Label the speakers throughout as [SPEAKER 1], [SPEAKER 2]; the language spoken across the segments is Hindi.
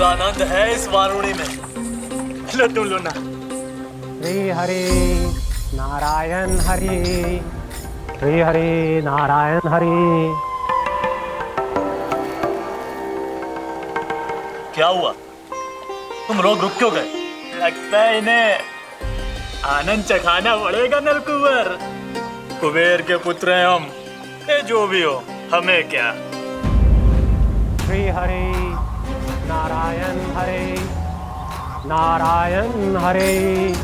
[SPEAKER 1] आनंद है इस वारुणी में। लो तुम लो ना।
[SPEAKER 2] श्री हरि नारायण हरि, श्री हरि नारायण हरि।
[SPEAKER 1] क्या हुआ? तुम लोग रुक क्यों गए? लगता है इन्हें आनंद चखाना पड़ेगा नलकुबर। कुबेर के पुत्र हैं हम, ये जो भी हो हमें क्या।
[SPEAKER 2] श्री हरि नारायण हरि, नारायण हरि,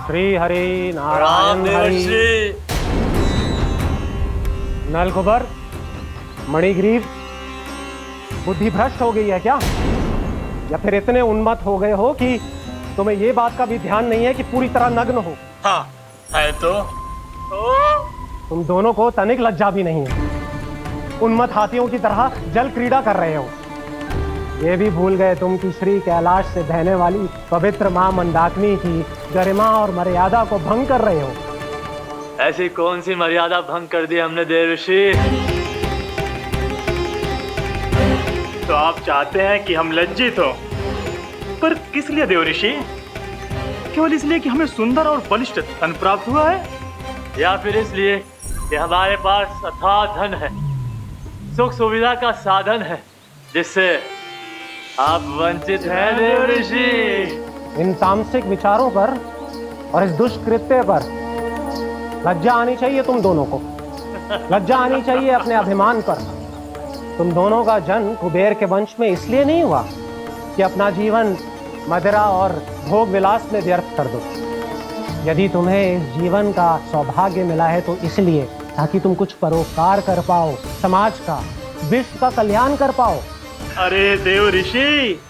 [SPEAKER 2] श्री हरि नारायण हरि। नलकुबर, मणिग्रीव, बुद्धि भ्रष्ट हो गई है क्या? या फिर इतने उन्मत्त हो गए हो कि तुम्हें ये बात का भी ध्यान नहीं है कि पूरी तरह नग्न हो?
[SPEAKER 1] हाँ है तो।
[SPEAKER 2] तुम दोनों को तनिक लज्जा भी नहीं है। उन्मत्त हाथियों की तरह जल क्रीड़ा कर रहे हो। ये भी भूल गए तुम कि श्री कैलाश से बहने वाली पवित्र मां मंदाकिनी की गरिमा और मर्यादा को भंग कर रहे हो।
[SPEAKER 1] ऐसी कौन सी मर्यादा भंग कर दी हमने देवर्षि?
[SPEAKER 3] तो आप चाहते हैं कि हम लज्जित हो, पर किस लिए देवर्षि? केवल इसलिए कि हमें सुंदर और बलिष्ठ धन प्राप्त हुआ है,
[SPEAKER 1] या फिर इसलिए कि हमारे पास अथाह धन है, सुख सुविधा का साधन है, जिससे आप वंचित हैं देवर्षि।
[SPEAKER 2] इन तामसिक विचारों पर और इस दुष्कृत्य पर लज्जा आनी चाहिए तुम दोनों को। लज्जा आनी चाहिए अपने अभिमान पर। तुम दोनों का जन्म कुबेर के वंश में इसलिए नहीं हुआ कि अपना जीवन मदिरा और भोग विलास में व्यर्थ कर दो। यदि तुम्हें इस जीवन का सौभाग्य मिला है तो इसलिए ताकि तुम कुछ परोपकार कर पाओ, समाज का, विश्व का कल्याण कर पाओ।
[SPEAKER 3] अरे देव ऋषि,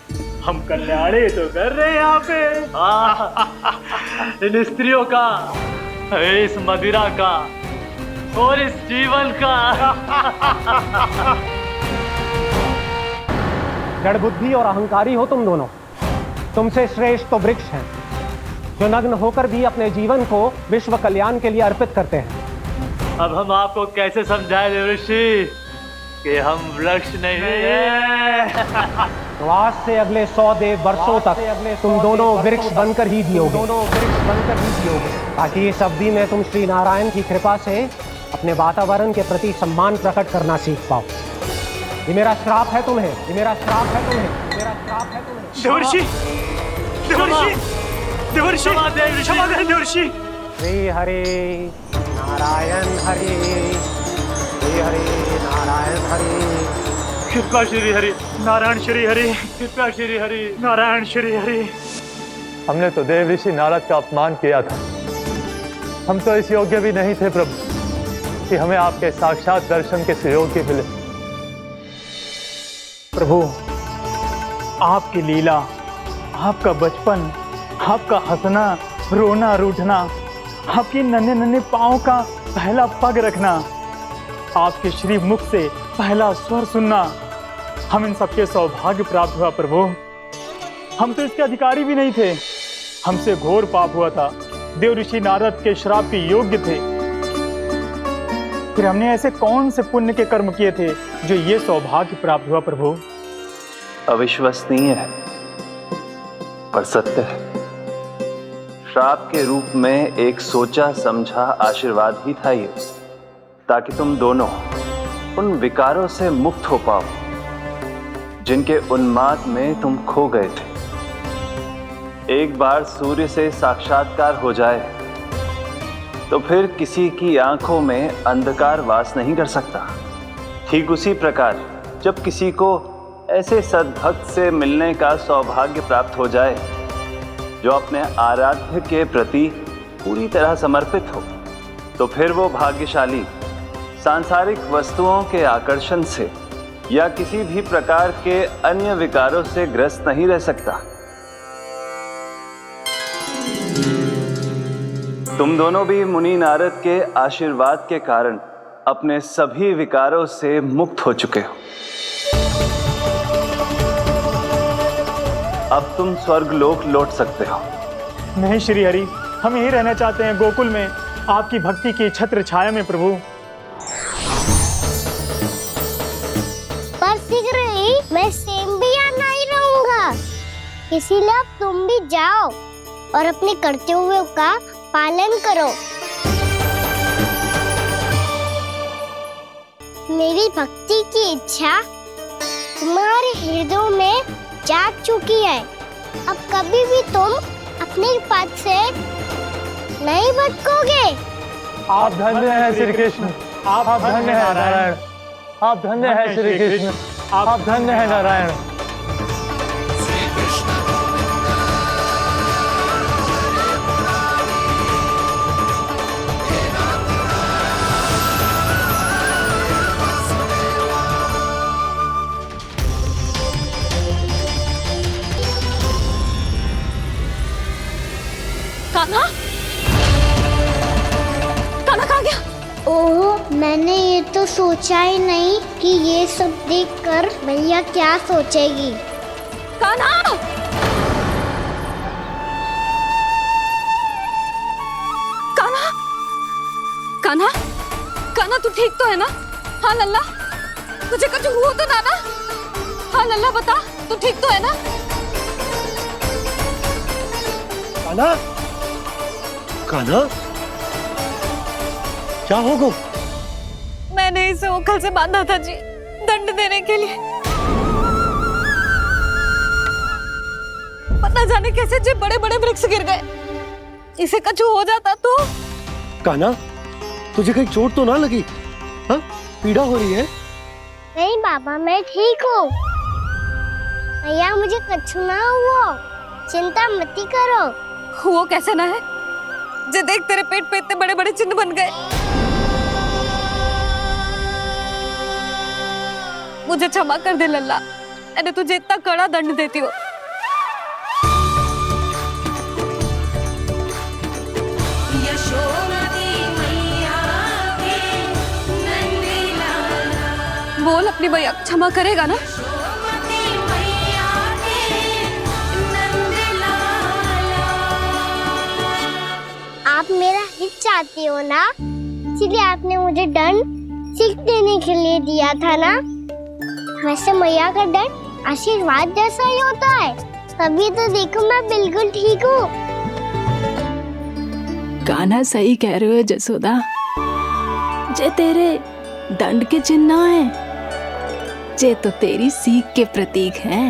[SPEAKER 3] हम कल्याणी तो कर रहे हैं यहाँ पे।
[SPEAKER 1] इन स्त्रियों का, इस मदिरा का और इस जीवन का।
[SPEAKER 2] जड़ बुद्धि और अहंकारी हो तुम दोनों। तुमसे श्रेष्ठ तो वृक्ष हैं जो नग्न होकर भी अपने जीवन को विश्व कल्याण के लिए अर्पित करते हैं।
[SPEAKER 1] अब हम आपको कैसे समझाएं देवर्षि कि हम वृक्ष नहीं हैं।
[SPEAKER 2] तो आज से अगले 100 वर्षों तक तुम दोनों वृक्ष बनकर ही जियोगे। ताकि इस अवधि में तुम श्री नारायण की कृपा से अपने वातावरण के प्रति सम्मान प्रकट करना सीख पाओ। ये मेरा श्राप है तुम्हें, ये मेरा श्राप है तुम्हें, मेरा श्राप है तुम्हें।
[SPEAKER 3] देवर्षि, देवर्षि, देवर्षि, क्षमा करें देवर्षि।
[SPEAKER 2] श्री हरि नारायण हरि, श्री हरि नारायण हरि।
[SPEAKER 3] कृपा श्री हरि नारायण श्री हरि, कृपा श्री हरि नारायण श्री हरि।
[SPEAKER 4] हमने तो देव ऋषि नारद का अपमान किया था। हम तो इस योग्य भी नहीं थे प्रभु कि हमें आपके साक्षात दर्शन के सुयोग्य मिले।
[SPEAKER 3] प्रभु, आपकी लीला, आपका बचपन, आपका हंसना, रोना, रूठना, आपके नन्हे नन्हे पाँव का पहला पग रखना, आपके श्री मुख से पहला स्वर सुनना, हम इन सबके सौभाग्य प्राप्त हुआ प्रभु। हम तो इसके अधिकारी भी नहीं थे। हमसे घोर पाप हुआ था, देव ऋषि नारद के श्राप के योग्य थे। फिर हमने ऐसे कौन से पुण्य के कर्म किए थे जो ये सौभाग्य प्राप्त हुआ प्रभु?
[SPEAKER 5] अविश्वसनीय है पर सत्य है। श्राप के रूप में एक सोचा समझा आशीर्वाद ही था ये, ताकि तुम दोनों उन विकारों से मुक्त हो पाओ जिनके उन्माद में तुम खो गए थे। एक बार सूर्य से साक्षात्कार हो जाए तो फिर किसी की आंखों में अंधकार वास नहीं कर सकता। ठीक उसी प्रकार जब किसी को ऐसे सद्भक्त से मिलने का सौभाग्य प्राप्त हो जाए जो अपने आराध्य के प्रति पूरी तरह समर्पित हो, तो फिर वो भाग्यशाली सांसारिक वस्तुओं के आकर्षण से या किसी भी प्रकार के अन्य विकारों से ग्रस्त नहीं रह सकता। तुम दोनों भी मुनि नारद के आशीर्वाद के कारण अपने सभी विकारों से मुक्त हो चुके हो। अब तुम स्वर्गलोक लौट सकते हो।
[SPEAKER 3] नहीं श्री हरि, हम यहीं रहना चाहते हैं, गोकुल में, आपकी भक्ति की छत्र छाया में प्रभु।
[SPEAKER 6] पर शीघ्र ही मैं सेम्बिया नहीं रहूंगा। इसीलिए अब तुम भी जाओ और अपने कर्तव्यों का पालन करो। मेरी भक्ति की इच्छा तुम्हारे हृदय में जाग चुकी है। अब कभी भी तुम अपने पद से नहीं भटकोगे।
[SPEAKER 4] आप धन्य हैं श्री कृष्ण, आप धन्य हैं नारायण, आप धन्य हैं श्री कृष्ण, आप धन्य हैं नारायण।
[SPEAKER 7] कान्हा, कान्हा कहाँ गया?
[SPEAKER 6] ओह, मैंने ये तो सोचा ही नहीं कि ये सब देखकर भैया क्या सोचेगी।
[SPEAKER 7] कान्हा! कान्हा! कान्हा! कान्हा तू ठीक तो है ना? हाँ लल्ला, तुझे कुछ हुआ तो ना? हाँ लल्ला बता, तू ठीक तो है ना?
[SPEAKER 8] कान्हा, कान्हा, क्या होगा?
[SPEAKER 7] मैंने इसे ओखल से बांधा था जी, दंड देने के लिए। पता जाने कैसे जो बड़े बड़े वृक्ष गिर गए। इसे कुछ हो जाता तो?
[SPEAKER 8] कान्हा, तुझे कहीं चोट तो ना लगी? हाँ, पीड़ा हो रही है?
[SPEAKER 6] नहीं बाबा, मैं ठीक हूँ। भैया मुझे कुछ ना हुआ, चिंता मत करो।
[SPEAKER 7] वो कैसे ना है? जे देख तेरे पेट पे इतने बड़े बड़े चिन्ह बन गए। मुझे क्षमा कर दे लल्ला, मैंने तुझे इतना कड़ा दंड देती हो। बोल अपनी भैया क्षमा करेगा ना?
[SPEAKER 6] आप मेरा हित चाहते हो ना, इसलिए आपने मुझे दंड सीख देने के लिए दिया था ना। वैसे मैया का दंड आशीर्वाद जैसा ही होता है, तभी तो देखो मैं बिल्कुल ठीक हूँ।
[SPEAKER 9] कान्हा सही कह रहे हो जसोदा, जे तेरे दंड के चिन्ह ना है, जे तो तेरी सीख के प्रतीक हैं।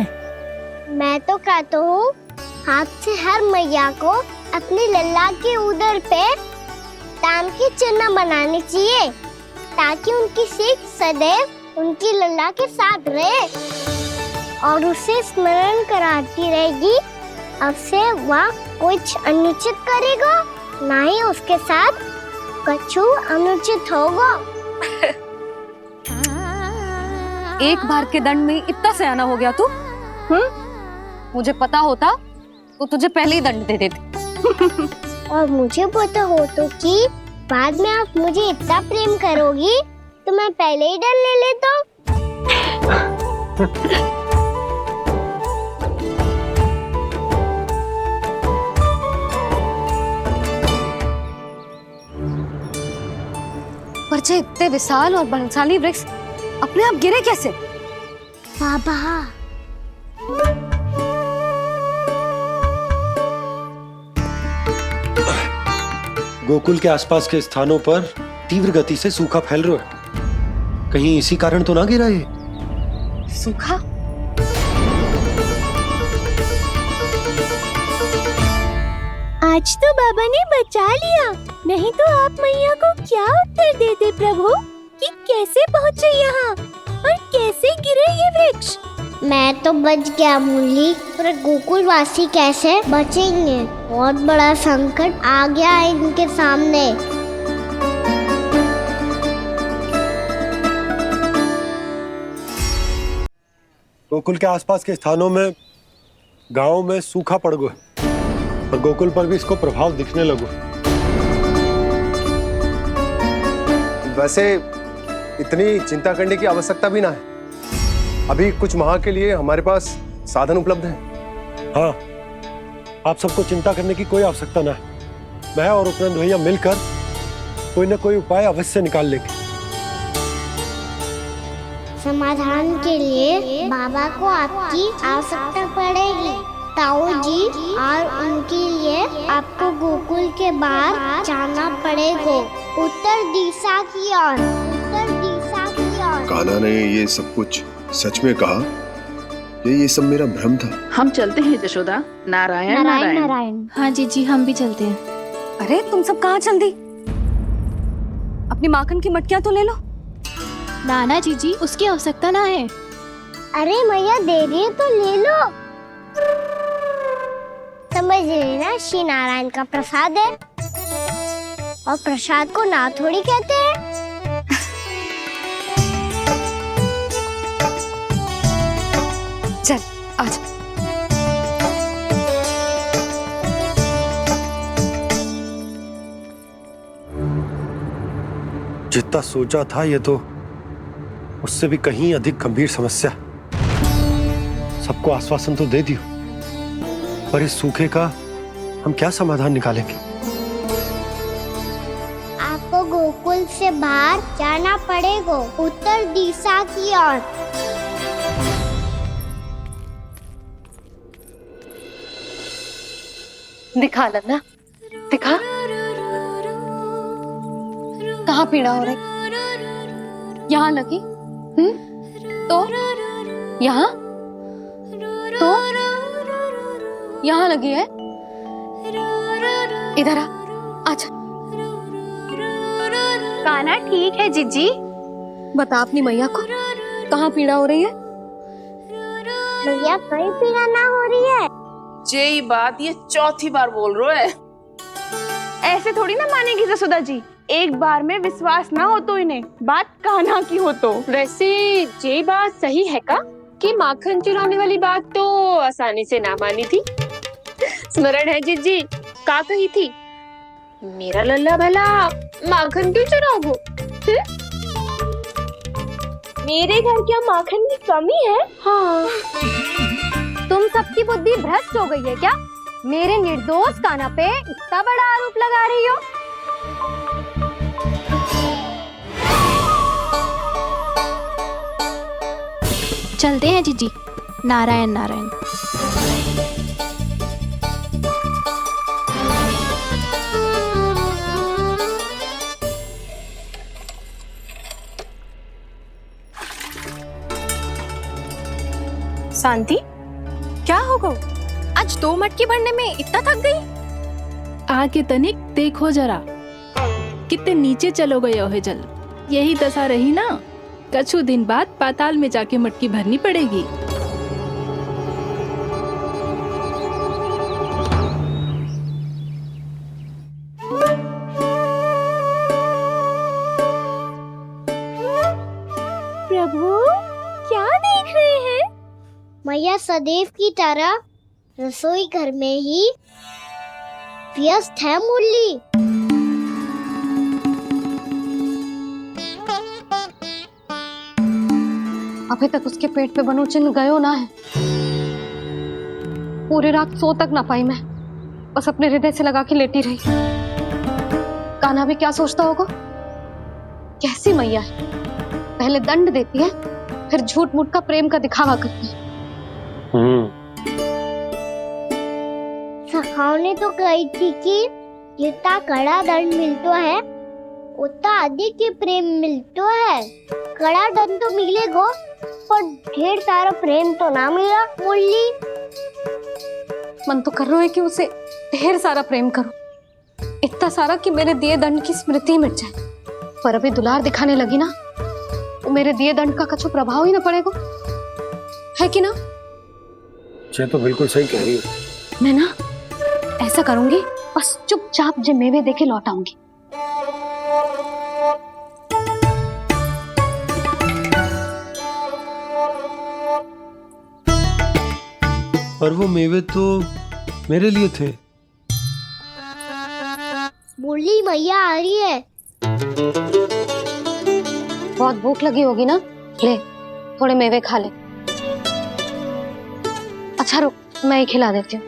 [SPEAKER 6] मैं तो कहता हूँ हाथ से हर मैया को अपनी लल्ला के उदर पे ताम के चिन्ह बनाने चाहिए, ताकि उनकी सीख सदैव उनकी लल्ला के साथ रहे और उसे स्मरण कराती रहेगी। अब से वह कुछ अनुचित करेगा, ना ही उसके साथ कछु अनुचित होगा।
[SPEAKER 7] एक बार के दंड में इतना सयाना हो गया तू? मुझे पता होता तो तुझे पहले ही दंड दे देती।
[SPEAKER 6] और मुझे पता हो तो कि बाद में आप मुझे इतना प्रेम करोगी तो मैं पहले ही दंड ले लेता हूँ।
[SPEAKER 7] पर जे इतने विशाल और बलशाली वृक्ष अपने आप गिरे कैसे?
[SPEAKER 6] बाबा,
[SPEAKER 8] गोकुल के आसपास के स्थानों पर तीव्र गति से सूखा फैल रहा है। कहीं इसी कारण तो ना गिरा ये?
[SPEAKER 7] सूखा?
[SPEAKER 6] आज तो बाबा ने बचा लिया, नहीं तो आप मैया को क्या उत्तर देते प्रभु कि कैसे पहुँचे यहाँ और कैसे गिरे ये वृक्ष? मैं तो बच गया मुरली, पर गोकुल वासी कैसे बचेंगे? बहुत बड़ा संकट आ गया है इनके सामने।
[SPEAKER 8] गोकुल के आसपास के स्थानों में, गांवों में सूखा पड़ गया और गोकुल पर भी इसको प्रभाव दिखने लगो।
[SPEAKER 10] वैसे इतनी चिंता करने की आवश्यकता भी ना है। अभी कुछ माह के लिए हमारे पास साधन उपलब्ध है।
[SPEAKER 8] हाँ, आप सबको चिंता करने की कोई आवश्यकता ना है। मैं और उपनंद भैया मिलकर कोई ना कोई उपाय अवश्य निकाल लेंगे।
[SPEAKER 6] समाधान के लिए बाबा को आपकी आवश्यकता पड़ेगी। ताऊ गोकुल के बाहर जाना पड़ेगा, उत्तर दिशा की ओर, उत्तर दिशा की ओर।
[SPEAKER 10] कान्हा ने ये सब कुछ सच में कहा? ये सब मेरा भ्रम था?
[SPEAKER 11] हम चलते हैं जशोदा। नारायण नारायण
[SPEAKER 6] नारायण।
[SPEAKER 9] हाँ जीजी, हम भी चलते हैं।
[SPEAKER 7] अरे तुम सब कहाँ चल दी? अपनी माखन की मटकियाँ तो ले लो।
[SPEAKER 9] नाना जीजी, उसकी आवश्यकता ना है।
[SPEAKER 6] अरे मैया दे रही है तो ले लो। समझ लेना, श्री नारायण का प्रसाद है और प्रसाद को ना थोड़ी कहते हैं।
[SPEAKER 7] चल आजा।
[SPEAKER 8] जितना सोचा था ये तो उससे भी कहीं अधिक गंभीर समस्या। सबको आश्वासन तो दे दियो, पर इस सूखे का हम क्या समाधान निकालेंगे?
[SPEAKER 6] आपको गोकुल से बाहर जाना पड़ेगा, उत्तर दिशा की ओर।
[SPEAKER 7] दिखा लल्ला, दिखा। कहाँ पीड़ा हो रही? यहाँ लगी? तो यहाँ तो यहाँ लगी है? इधर आ, आजा।
[SPEAKER 9] कान्हा ठीक है जीजी।
[SPEAKER 7] बता अपनी मैया को कहाँ पीड़ा हो रही है?
[SPEAKER 6] भैया कहीं पीड़ा ना हो रही है।
[SPEAKER 11] यही बात ये चौथी बार बोल रहे है।
[SPEAKER 12] ऐसे थोड़ी ना मानेगी जसोदा जी, एक बार में विश्वास ना हो तो इन्हें, बात कान्हा की हो तो।
[SPEAKER 13] वैसे ये बात सही है का कि माखन चुराने वाली बात तो आसानी से ना मानी थी। स्मरण है जीजी का कही थी, मेरा लल्ला भला माखन क्यों चुराओगे?
[SPEAKER 6] मेरे घर क्या माखन की कमी है?
[SPEAKER 13] हाँ।
[SPEAKER 6] तुम सबकी बुद्धि भ्रष्ट हो गई है क्या? मेरे निर्दोष कान्हा पे इतना बड़ा आरोप लगा रही हो?
[SPEAKER 9] चलते हैं जीजी। नारायण नारायण।
[SPEAKER 12] शांति, क्या हो गो? आज 2 मटकी भरने में इतना थक गई?
[SPEAKER 9] आके तनिक देखो जरा, कितने नीचे चलो गए हो जल। यही दशा रही ना, कछु दिन बाद पाताल में जाके मटकी भरनी पड़ेगी।
[SPEAKER 6] प्रभु क्या देख रहे हैं? मैया सदैव की तरह रसोई घर में ही व्यस्त है मुरली।
[SPEAKER 7] अभी तक उसके पेट पे बनो चिन्ह गयो ना है। पूरी रात सो तक ना पाई मैं, बस अपने हृदय से लगा के लेटी रही। कान्हा भी क्या सोचता होगा? कैसी मैया है, पहले दंड देती है, फिर झूठ मूठ का प्रेम का दिखावा करती है।
[SPEAKER 6] सखाओं तो कही थी कि जितना कड़ा दंड मिलता है उतना अधिक ही प्रेम मिलता है। कड़ा दंड तो मिलेगा पर ढेर सारा प्रेम तो ना मिला मुरली।
[SPEAKER 7] मन तो कर रहा है कि उसे ढेर सारा प्रेम करो, इतना सारा कि मेरे दिए दंड की स्मृति मिट जाए। पर अभी दुलार दिखाने लगी ना, तो मेरे दिए दंड का कछु प्रभाव ही ना पड़ेगा, है कि ना?
[SPEAKER 8] ये तो बिल्कुल सही कह रही हो।
[SPEAKER 7] मैं ना ऐसा करूंगी, बस चुपचाप जे मेवे देके लौट आऊंगी।
[SPEAKER 8] पर वो मेवे तो मेरे लिए थे।
[SPEAKER 6] मुरली मैया आ रही है।
[SPEAKER 7] बहुत भूख लगी होगी ना, ले थोड़े मेवे खा ले। अच्छा रुक, मैं ही खिला देती हूँ।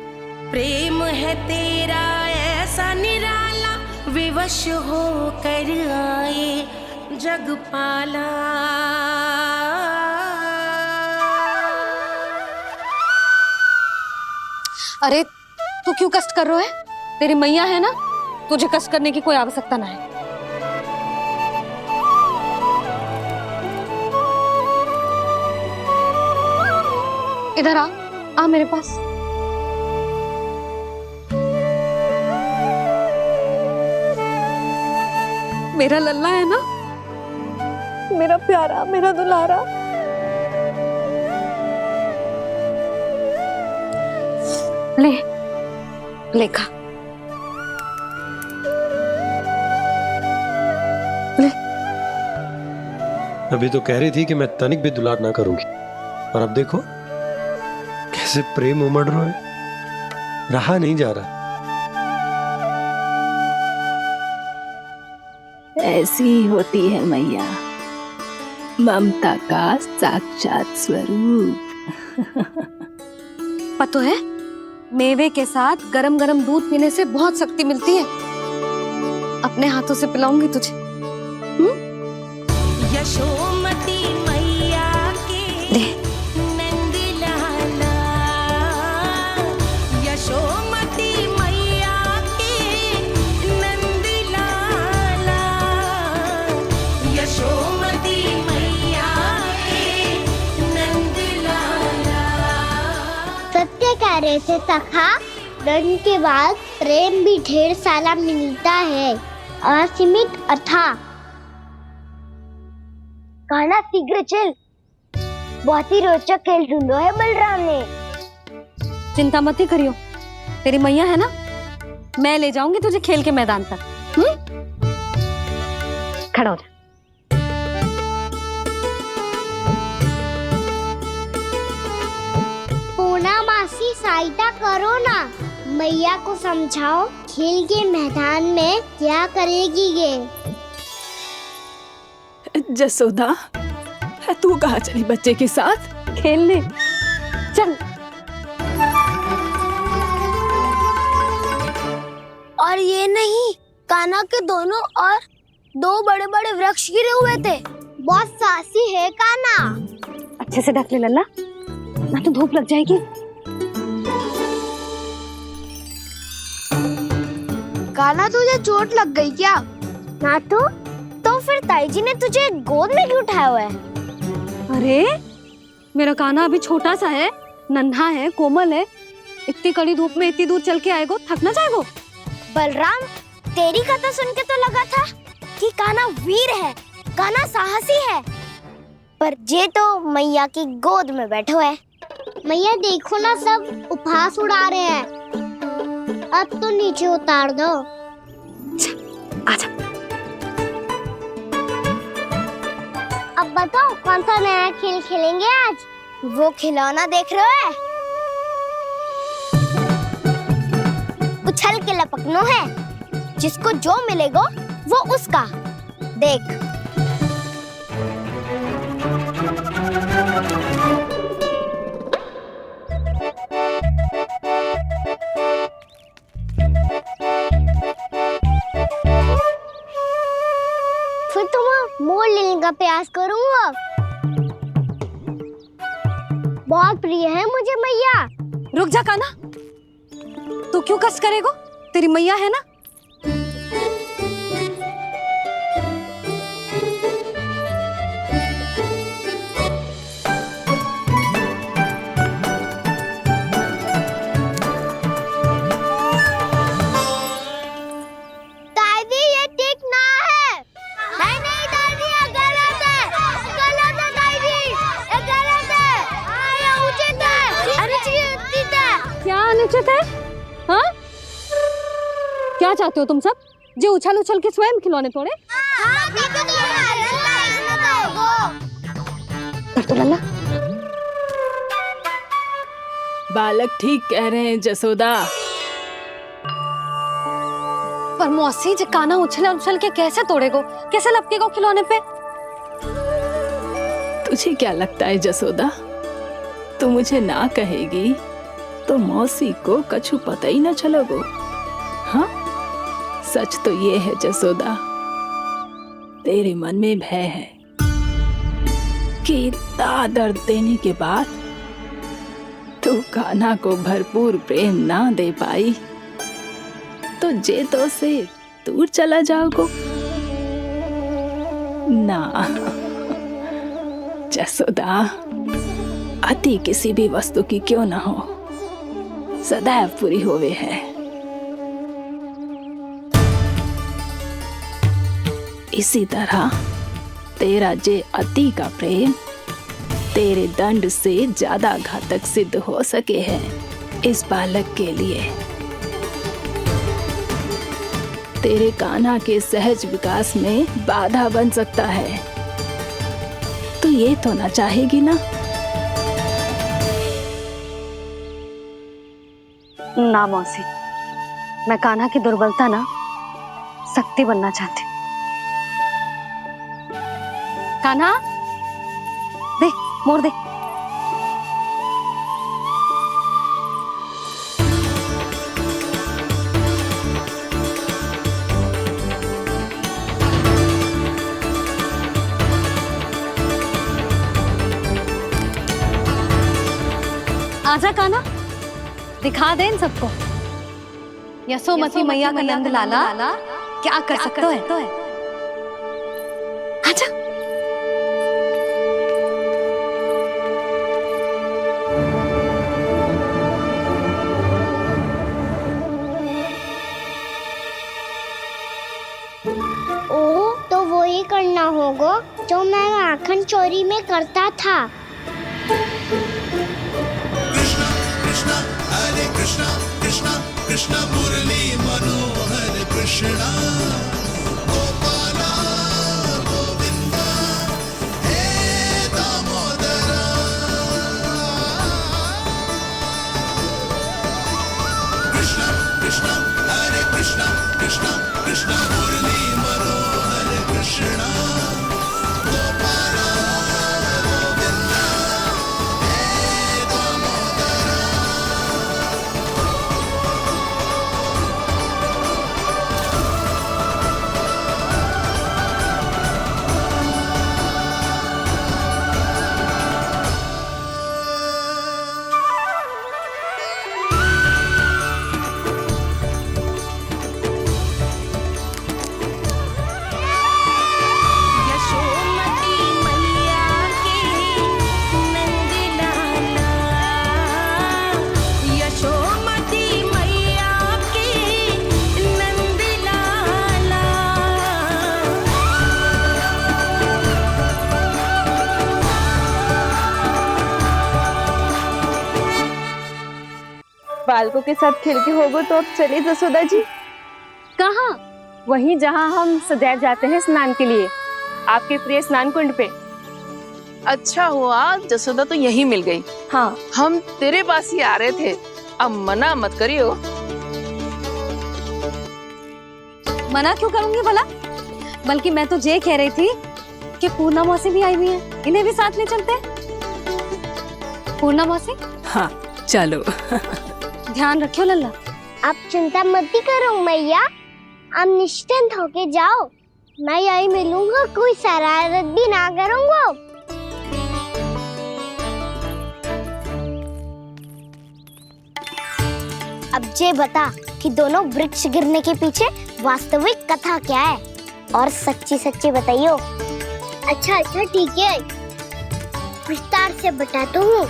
[SPEAKER 14] प्रेम है तेरा ऐसा निराला, विवश हो कर आए जग पाला।
[SPEAKER 7] अरे तू क्यों कष्ट कर रहा है? तेरी मैया है ना, तुझे कष्ट करने की कोई आवश्यकता ना है। इधर आ मेरे पास। मेरा लल्ला है ना, मेरा प्यारा, मेरा दुलारा। ले लेखा ले।
[SPEAKER 8] अभी तो कह रही थी कि मैं तनिक भी दुलार ना करूंगी, और अब देखो कैसे प्रेम उमड़ रहा है, रहा नहीं जा रहा।
[SPEAKER 9] ऐसी ही होती है मैया, ममता का साक्षात स्वरूप।
[SPEAKER 7] पता है, मेवे के साथ गरम गरम दूध पीने से बहुत शक्ति मिलती है। अपने हाथों से पिलाऊंगी तुझे।
[SPEAKER 14] यशोमती मैया के नंद लाला, यशोमती मैया के नंद लाला, यशोमती मैया के नंद लाला।
[SPEAKER 6] सत्य कह रहे थे सखा, दंड के बाद प्रेम भी ढेर सारा मिलता है, असीमित अथाह। गाना शीघ्र चल, बहुत ही रोचक खेल ढूंढो है बलराम ने।
[SPEAKER 7] चिंता मत ही करियो, तेरी मैया है ना, मैं ले जाऊंगी तुझे खेल के मैदान तक। खड़ा हो जा।
[SPEAKER 6] पूना मासी सहायता करो ना, मैया को समझाओ खेल के मैदान में क्या करेगी ये।
[SPEAKER 9] जसोदा, तू कहाँ चली बच्चे के साथ?
[SPEAKER 7] खेलने चल।
[SPEAKER 6] और ये नहीं, कान्हा के दोनों और दो बड़े बड़े वृक्ष गिरे हुए थे। बहुत साहसी है कान्हा।
[SPEAKER 7] अच्छे से ढक ले लल्ला, ना तो धूप लग जाएगी।
[SPEAKER 6] कान्हा, तुझे चोट लग गई क्या? ना तो फिर ताई जी ने तुझे गोद में क्यों उठाया हुआ है?
[SPEAKER 7] अरे मेरा कान्हा अभी छोटा सा है, नन्हा है, कोमल है। इतनी कड़ी धूप में इतनी दूर चल के आएगो, थक ना जाएगो।
[SPEAKER 6] बलराम, तेरी कथा सुन के तो लगा था कि कान्हा वीर है, कान्हा साहसी है, पर ये तो मैया की गोद में बैठो है। मैया देखो ना, सब उपहास उड़ा रहे हैं। अब तो नीचे उतार दो।
[SPEAKER 7] आजा।
[SPEAKER 6] अब बताओ कौन सा नया खेल खेलेंगे आज? वो खिलौना देख रहे हो? उछल के लपकनो है, जिसको जो मिलेगा वो उसका। देख, फिर तुम मोड़ लेने का प्रयास करूंगा। बहुत प्रिय है मुझे मैया।
[SPEAKER 7] रुक जा कान्हा, तू क्यों कष्ट करेगो? तेरी मैया है ना।
[SPEAKER 6] दादी, ये ठीक ना है। नहीं दादी, ये गलत है। गलत है दादी, ये गलत है। ये उचित है, अनुचित है।
[SPEAKER 7] क्या अनुचित है? हाँ? क्या चाहते हो तुम सब? जो उछल उछल के स्वयं खिलौने तोड़े? तो लल्ला,
[SPEAKER 9] बालक ठीक कह रहे हैं जसोदा।
[SPEAKER 7] पर मौसी, जे कान्हा उछल उछल के कैसे तोड़ेगो, कैसे लपकेगो खिलौने पे?
[SPEAKER 9] तुझे क्या लगता है जसोदा, तू मुझे ना कहेगी तो मौसी को कछु पता ही न चलोगो। हाँ, सच तो ये है जसोदा, तेरे मन में भय है कि इतना दर्द देने के बाद तू कान्हा को भरपूर प्रेम ना दे पाई, तो जेतो से दूर चला जाओगो ना जसोदा। अति किसी भी वस्तु की क्यों ना हो, सदैव पूरी होवे है। इसी तरह तेरा जे अति का प्रेम तेरे दंड से ज्यादा घातक सिद्ध हो सके है इस बालक के लिए। तेरे कान्हा के सहज विकास में बाधा बन सकता है। तो ये तो ना चाहेगी ना?
[SPEAKER 7] ना मौसी, मैं कान्हा की दुर्बलता ना शक्ति बनना चाहती। कान्हा दे, मोड़ दे। आजा कान्हा, दिखा दे इन सबको यशोमती मैया का नंद लाला क्या कर सकता है। आजा।
[SPEAKER 6] ओ तो वो ही करना होगा जो मैं माखन चोरी में करता था।
[SPEAKER 14] कृष्णा कृष्णा कृष्णा मुरली मनोहर कृष्णा गोपाला गोविंदा हे दामोदरा। कृष्णा कृष्णा हरे कृष्णा कृष्णा कृष्णा मुरली मनोहर कृष्णा गोपाला गोविंदा हे दामोदरा।
[SPEAKER 12] बालकों के साथ खेल के होगो तो अब चले जसोदा जी।
[SPEAKER 13] कहाँ? वहीं जहाँ हम सदैव जाते हैं स्नान के लिए, आपके प्रिय स्नान कुंड पे।
[SPEAKER 11] अच्छा हुआ जसोदा तो यहीं मिल गई।
[SPEAKER 13] हाँ,
[SPEAKER 11] हम तेरे पास ही आ रहे थे, अब मना मत करियो।
[SPEAKER 7] मना क्यों करूंगी भला? बल्कि मैं तो ये कह रही थी कि पूर्णा मौसी भी आई हुई है, इन्हें भी साथ ले चलते हैं। पूर्णा मौसी,
[SPEAKER 9] हाँ चलो।
[SPEAKER 7] ध्यान रखियो लल्ला।
[SPEAKER 6] आप चिंता मत करो मैया, आप निश्चिंत होके जाओ, मैं यही मिलूंगा, कोई शरारत भी ना करूंगा। अब ये बता कि दोनों वृक्ष गिरने के पीछे वास्तविक कथा क्या है, और सच्ची सच्ची बताइयो। अच्छा अच्छा ठीक है, विस्तार से बताता हूँ।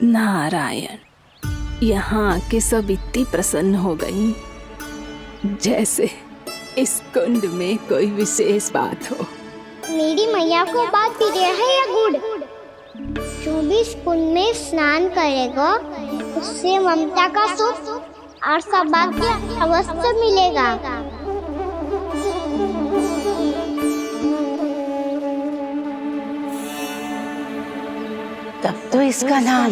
[SPEAKER 9] नारायण, यहाँ के सब इतनी प्रसन्न हो गई जैसे इस कुंड में कोई विशेष बात हो।
[SPEAKER 6] मेरी मैया को बात प्रिय है या गुड़? जो भी इस कुंड में स्नान करेगा उससे ममता का सुख और सौभाग्य अवश्य मिलेगा।
[SPEAKER 15] तब तो इसका नाम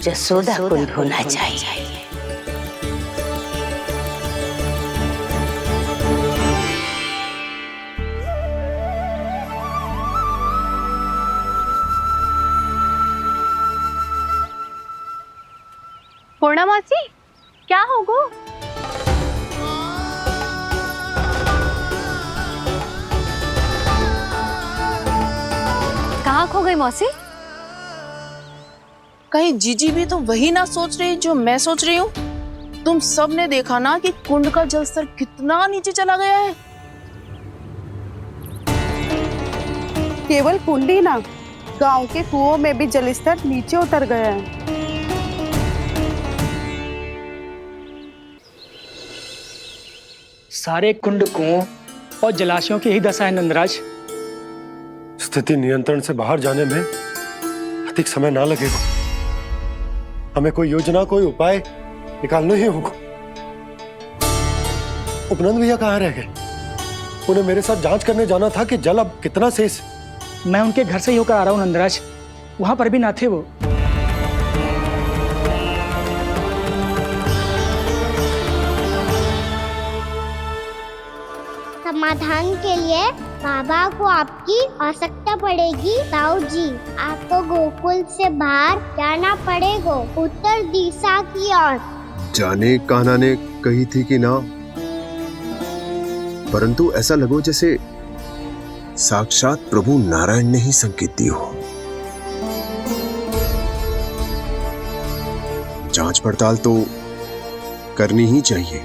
[SPEAKER 15] जसोदा कुंड होना चाहिए।
[SPEAKER 12] पूर्णा मौसी, क्या होगो?
[SPEAKER 7] कहाँ खो गई मौसी?
[SPEAKER 11] कहीं जीजी भी तो वही ना सोच रही जो मैं सोच रही हूँ। तुम सब ने देखा ना कि कुंड का जलस्तर कितना नीचे चला गया है।
[SPEAKER 12] केवल कुंड ही ना, गांव के कुओं में भी जलस्तर नीचे उतर गया है।
[SPEAKER 3] सारे कुंड कुओं और जलाशयों की ही दशा है नंदराज।
[SPEAKER 8] स्थिति नियंत्रण से बाहर जाने में अधिक समय ना लगेगा। हमें कोई योजना, कोई उपाय निकालना ही होगा। उपनंद भैया कहाँ रह गए? उन्हें मेरे साथ जांच करने जाना था कि जल अब कितना शेष।
[SPEAKER 3] मैं उनके घर से ही होकर आ रहा हूँ नंदराज, वहां पर भी ना थे वो।
[SPEAKER 6] समाधान के लिए बाबा को आपकी आवश्यकता पड़ेगी। ताऊ जी, आपको गोकुल से बाहर जाना पड़ेगा, उत्तर दिशा की ओर।
[SPEAKER 10] जाने कान्हा ने कही थी कि ना, परंतु ऐसा लगो जैसे साक्षात प्रभु नारायण ने ही संकेत दी हो। जांच पड़ताल तो करनी ही चाहिए।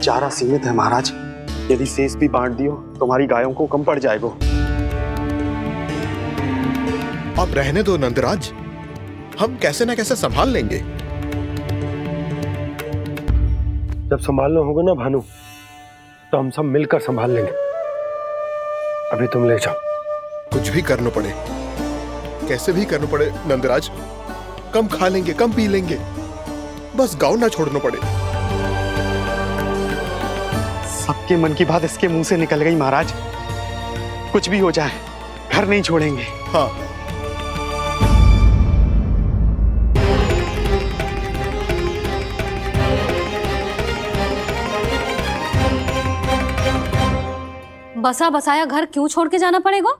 [SPEAKER 16] चारा सीमित है महाराज, यदि शेष भी बांट दियो तो हमारी गायों को कम पड़ जाएगा।
[SPEAKER 17] अब रहने दो नंदराज, हम कैसे न कैसे संभाल लेंगे।
[SPEAKER 8] जब संभालना होगा ना भानु, तो हम सब मिलकर संभाल लेंगे। अभी तुम ले जाओ।
[SPEAKER 17] कुछ भी करना पड़े, कैसे भी करना पड़े नंदराज, कम खा लेंगे, कम पी लेंगे, बस गांव ना छोड़ना पड़े।
[SPEAKER 16] सबके मन की बात इसके मुंह से निकल गई महाराज। कुछ भी हो जाए, घर नहीं छोड़ेंगे।
[SPEAKER 17] हाँ,
[SPEAKER 7] बसा बसाया घर क्यों छोड़ के जाना पड़ेगा?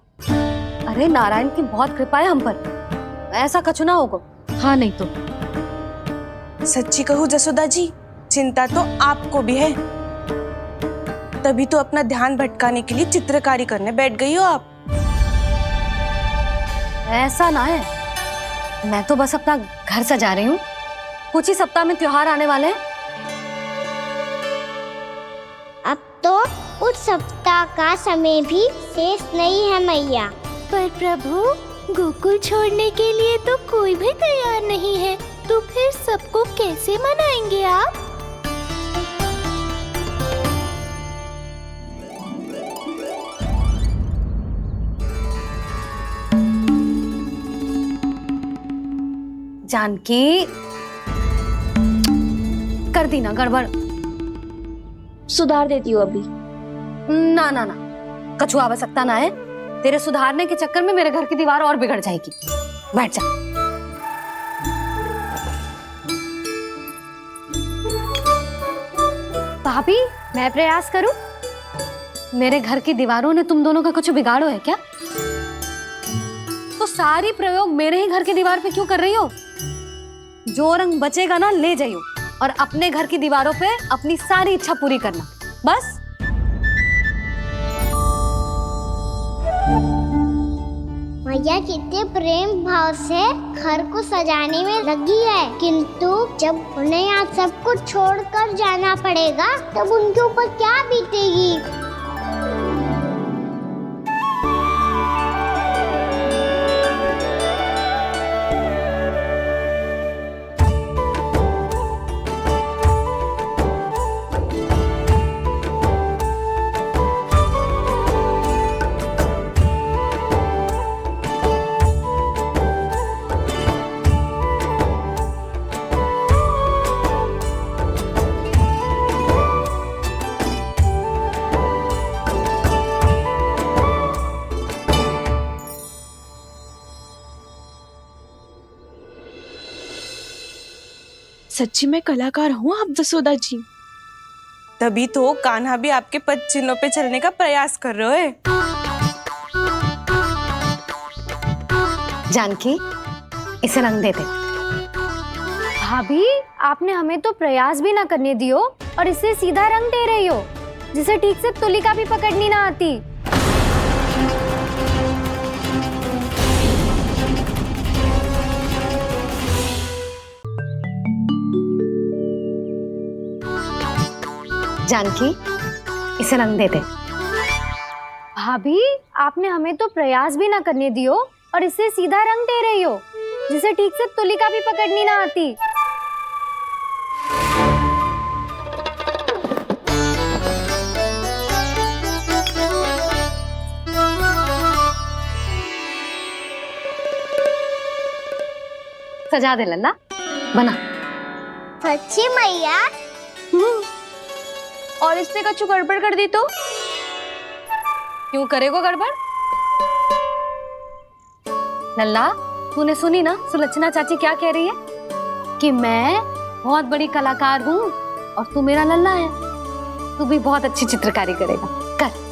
[SPEAKER 7] अरे नारायण की बहुत कृपा है हम पर, ऐसा कछु ना होगा। हाँ नहीं तो
[SPEAKER 12] सच्ची कहूँ जसोदा जी, चिंता तो आपको भी है, तभी तो अपना ध्यान भटकाने के लिए चित्रकारी करने बैठ गई हो आप।
[SPEAKER 7] ऐसा ना है, मैं तो बस अपना घर सजा रही हूँ। कुछ ही सप्ताह में त्योहार आने वाले हैं।
[SPEAKER 6] अब तो उस सप्ताह का समय भी शेष नहीं है मैया।
[SPEAKER 18] पर प्रभु, गोकुल छोड़ने के लिए तो कोई भी तैयार नहीं है, तो फिर सबको कैसे मनाएंगे आप?
[SPEAKER 7] जानकी, कर दी ना गड़बड़।
[SPEAKER 13] सुधार देती हूँ अभी।
[SPEAKER 7] ना ना ना, कछु आवश्यकता ना है। तेरे सुधारने के चक्कर में मेरे घर की दीवार और बिगड़ जाएगी। बैठ जा। भाभी, मैं प्रयास करूं? मेरे घर की दीवारों ने तुम दोनों का कुछ बिगाड़ो है क्या? तो सारी प्रयोग मेरे ही घर की दीवार पे क्यों कर रही हो? जो रंग बचेगा ना ले जाइयो, और अपने घर की दीवारों पे अपनी सारी इच्छा पूरी करना, बस।
[SPEAKER 6] मैया कितने प्रेम भाव से घर को सजाने में लगी है, किंतु जब उन्हें यहाँ सब कुछ छोड़कर जाना पड़ेगा तब उनके ऊपर क्या बीतेगी।
[SPEAKER 12] सच्ची में कलाकार हूँ आप जसोदा जी, तभी तो कान्हा भी आपके पद चिन्हों पे चलने का प्रयास कर रहे हैं।
[SPEAKER 7] जानकी, इसे रंग देते।
[SPEAKER 18] भाभी, आपने हमें तो प्रयास भी ना करने दियो और इसे सीधा रंग दे रही हो, जिसे ठीक से तुलिका भी पकड़नी ना आती।
[SPEAKER 7] जानकी, इसे रंग देते।
[SPEAKER 18] भाभी, आपने हमें तो प्रयास भी ना करने दियो और इसे सीधा रंग दे रही हो, जिसे ठीक से तुलिका भी पकड़नी ना आती।
[SPEAKER 7] सजा दे लल्ला, बना।
[SPEAKER 6] सच्ची मैया?
[SPEAKER 12] और इसने कछु गड़बड़ कर दी तो?
[SPEAKER 7] क्यों करेगो गड़बड़? लल्ला, तूने सुनी ना सुलक्षणा चाची क्या कह रही है? कि मैं बहुत बड़ी कलाकार हूँ और तू मेरा लल्ला है, तू भी बहुत अच्छी चित्रकारी करेगा। कर।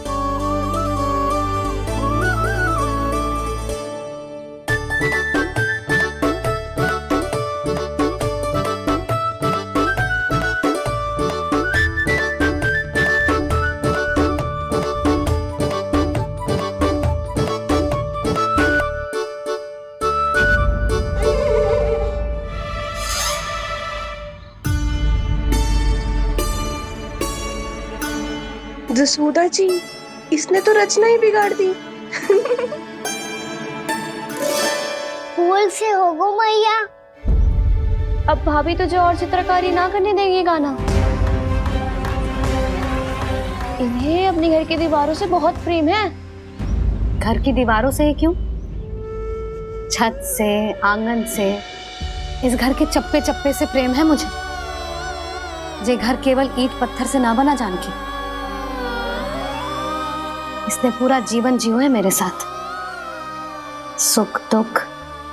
[SPEAKER 12] जसोदा जी, इसने तो रचना ही बिगाड़ दी।
[SPEAKER 6] फूल से होगो मैया।
[SPEAKER 7] अब भाभी तुझे और चित्रकारी ना करने देंगी गाना। इन्हें अपने घर की दीवारों से बहुत प्रेम है। घर की दीवारों से ही क्यों, छत से, आंगन से, इस घर के चप्पे चप्पे से प्रेम है मुझे। ये घर केवल ईंट पत्थर से ना बना जानकी, इसने पूरा जीवन जियो है मेरे साथ। सुख दुख,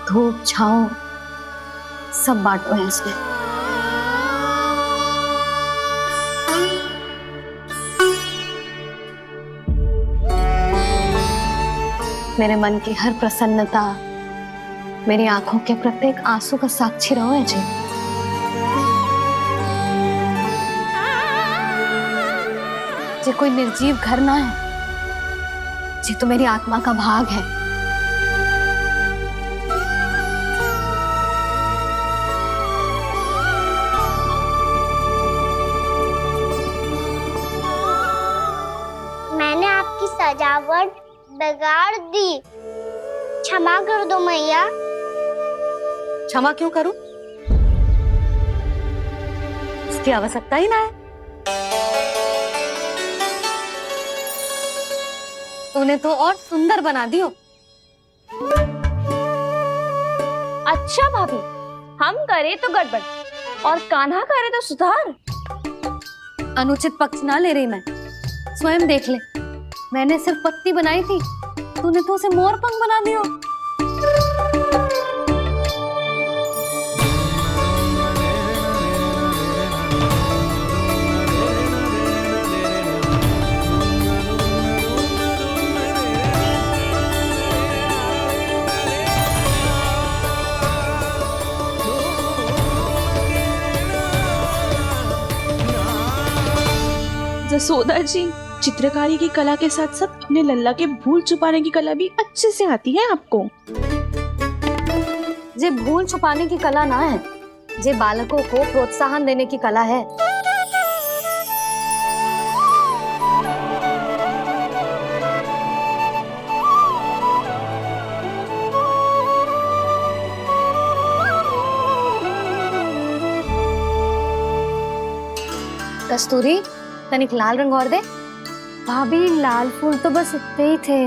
[SPEAKER 7] धूप छांव सब बांटो है इसने। मेरे मन की हर प्रसन्नता, मेरी आंखों के प्रत्येक आंसू का साक्षी रहो है जी। ये कोई निर्जीव घर ना है, ये तो मेरी आत्मा का भाग है।
[SPEAKER 6] मैंने आपकी सजावट बिगाड़ दी, क्षमा कर दो मैया।
[SPEAKER 7] क्षमा क्यों करूं? इसकी आवश्यकता ही ना है। तूने तो और सुंदर बना दियो।
[SPEAKER 12] अच्छा भाभी, हम करे तो गड़बड़ और कान्हा करे तो सुधार।
[SPEAKER 7] अनुचित पक्ष ना ले रही मैं, स्वयं देख ले। मैंने सिर्फ पत्ती बनाई थी, तूने तो उसे मोर पंख बना दियो।
[SPEAKER 12] जसोदा जी, चित्रकारी की कला के साथ साथ अपने लल्ला के भूल छुपाने की कला भी अच्छे से आती है आपको।
[SPEAKER 7] ये भूल छुपाने की कला ना है, ये बालकों को प्रोत्साहन देने की कला है। कस्तूरी, तनिक लाल रंग और दे।
[SPEAKER 18] भाभी, लाल फूल तो बस इतने ही थे।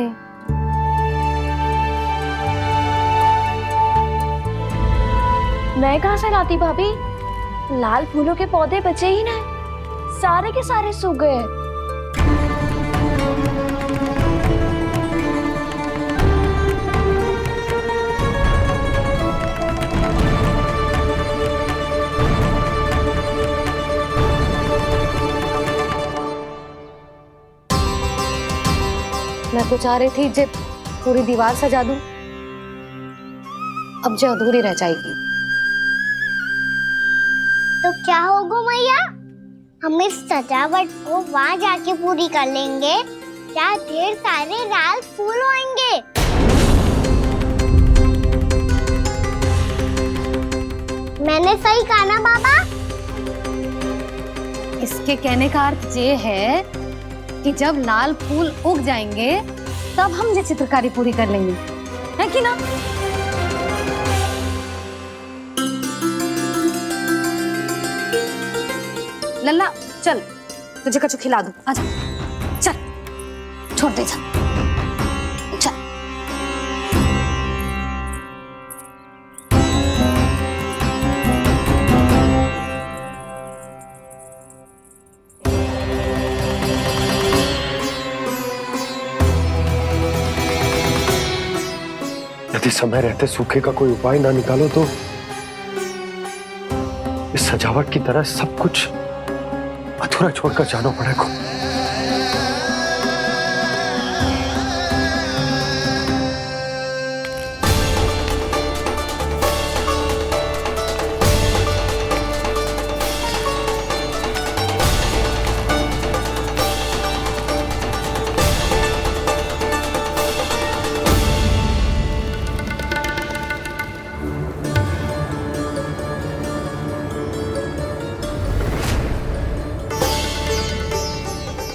[SPEAKER 12] मैं कहाँ से लाती भाभी? लाल फूलों के पौधे बचे ही ना, सारे के सारे सूख गए।
[SPEAKER 7] मैं तो चाह रही थी जब पूरी दीवार सजा दूं, अब जो अधूरी रह जाएगी।
[SPEAKER 6] तो क्या होगा मैया, हम इस सजावट को वहाँ जाके पूरी कर लेंगे जहाँ ढेर सारे लाल फूल होंगे। मैंने सही कहा ना बाबा?
[SPEAKER 7] इसके कहने का अर्थ ये है कि जब लाल फूल उग जाएंगे तब हम ये चित्रकारी पूरी कर लेंगे, है कि ना? लल्ला चल, तुझे कछु खिला दूं, आजा चल, छोड़ दे चल।
[SPEAKER 8] यदि समय रहते सूखे का कोई उपाय ना निकालो तो इस सजावट की तरह सब कुछ अधूरा छोड़कर जाना पड़ेगा।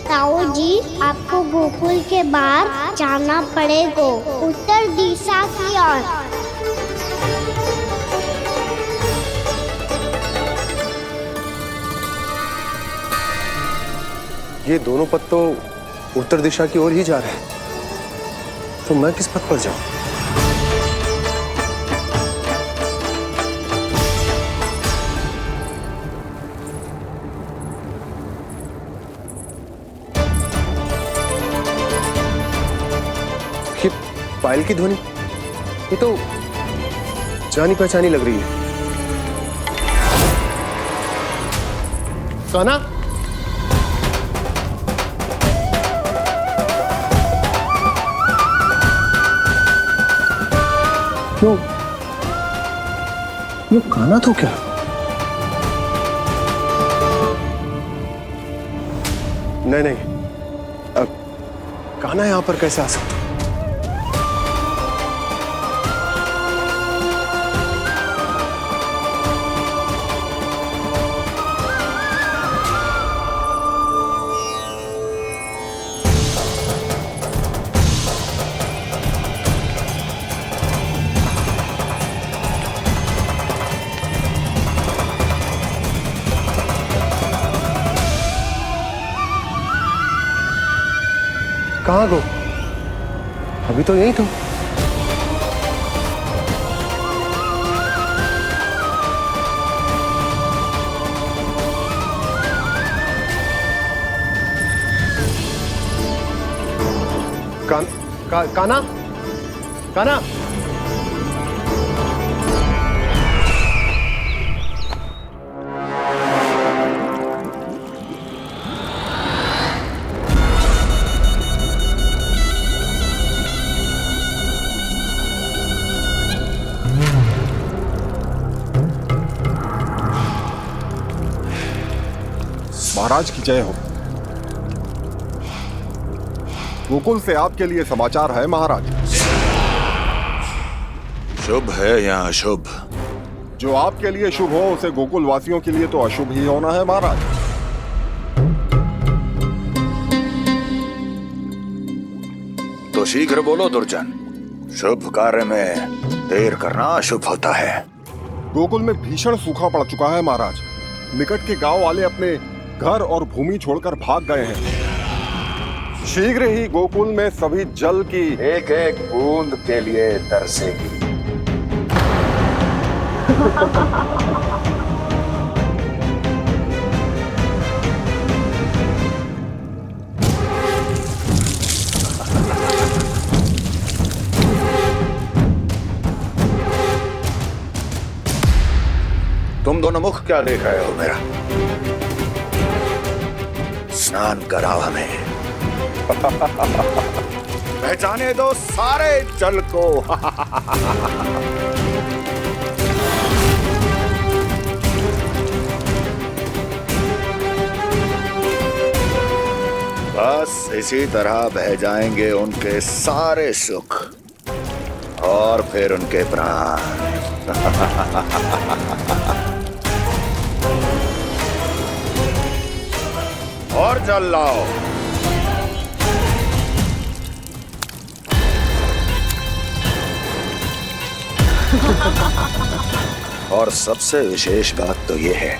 [SPEAKER 6] ताऊ जी, आपको गोकुल के बाहर जाना पड़ेगा, उत्तर दिशा की ओर।
[SPEAKER 10] ये दोनों पथ तो उत्तर दिशा की ओर ही जा रहे हैं, तो मैं किस पथ पर जाऊं? ये पायल की ध्वनि, ये तो जानी पहचानी लग रही है। कान्हा, क्यों? ये कान्हा तो क्या? नहीं नहीं, अब कान्हा यहां पर कैसे आ सकता? कहाँ गो? अभी तो यही तो। कान्हा, कान्हा,
[SPEAKER 17] महाराज की जय हो। गोकुल से आपके लिए समाचार है महाराज।
[SPEAKER 19] शुभ है या अशुभ?
[SPEAKER 17] जो आपके लिए शुभ हो उसे गोकुल वासियों के लिए तो अशुभ ही होना है महाराज।
[SPEAKER 19] तो शीघ्र बोलो दुर्जन, शुभ कार्य में देर करना अशुभ होता है।
[SPEAKER 17] गोकुल में भीषण सूखा पड़ चुका है महाराज। निकट के गांव वाले अपने घर और भूमि छोड़कर भाग गए हैं। शीघ्र ही गोकुल में सभी जल की
[SPEAKER 19] एक एक बूंद के लिए तरसेगी। तुम दोनों मुख क्या देख रहे हो मेरा? स्नान कराओ हमें। पहचाने दो सारे जल को। बस इसी तरह बह जाएंगे उनके सारे सुख और फिर उनके प्राण। और जल लाओ। और सबसे विशेष बात तो यह है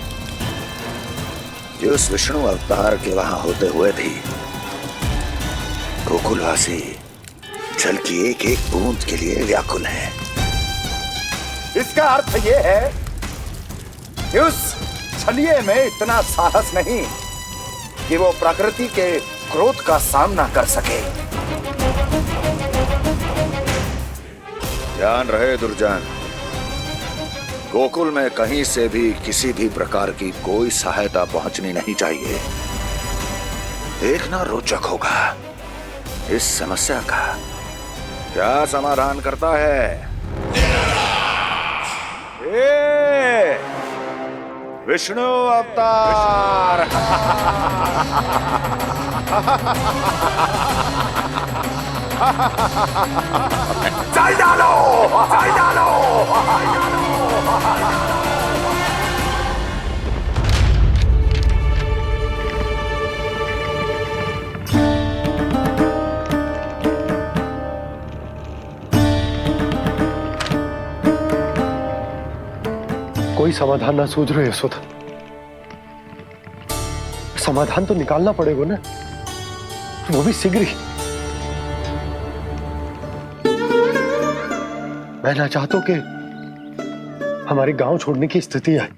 [SPEAKER 19] कि उस विष्णु अवतार के वहां होते हुए भी गोकुलवासी जल की एक एक बूंद के लिए व्याकुल है। इसका अर्थ यह है कि उस छलिए में इतना साहस नहीं कि वो प्रकृति के क्रोध का सामना कर सके। ध्यान रहे दुर्जन, गोकुल में कहीं से भी किसी भी प्रकार की कोई सहायता पहुंचनी नहीं चाहिए। देखना रोचक होगा इस समस्या का क्या समाधान करता है। विष्णु अवतार। चल डालो, चल डालो।
[SPEAKER 8] कोई समाधान ना सूझ रहे यशोदा। समाधान तो निकालना पड़ेगा ना, वो भी शीघ्र ही। मैं ना चाहता हूं कि हमारे गांव छोड़ने की स्थिति आए।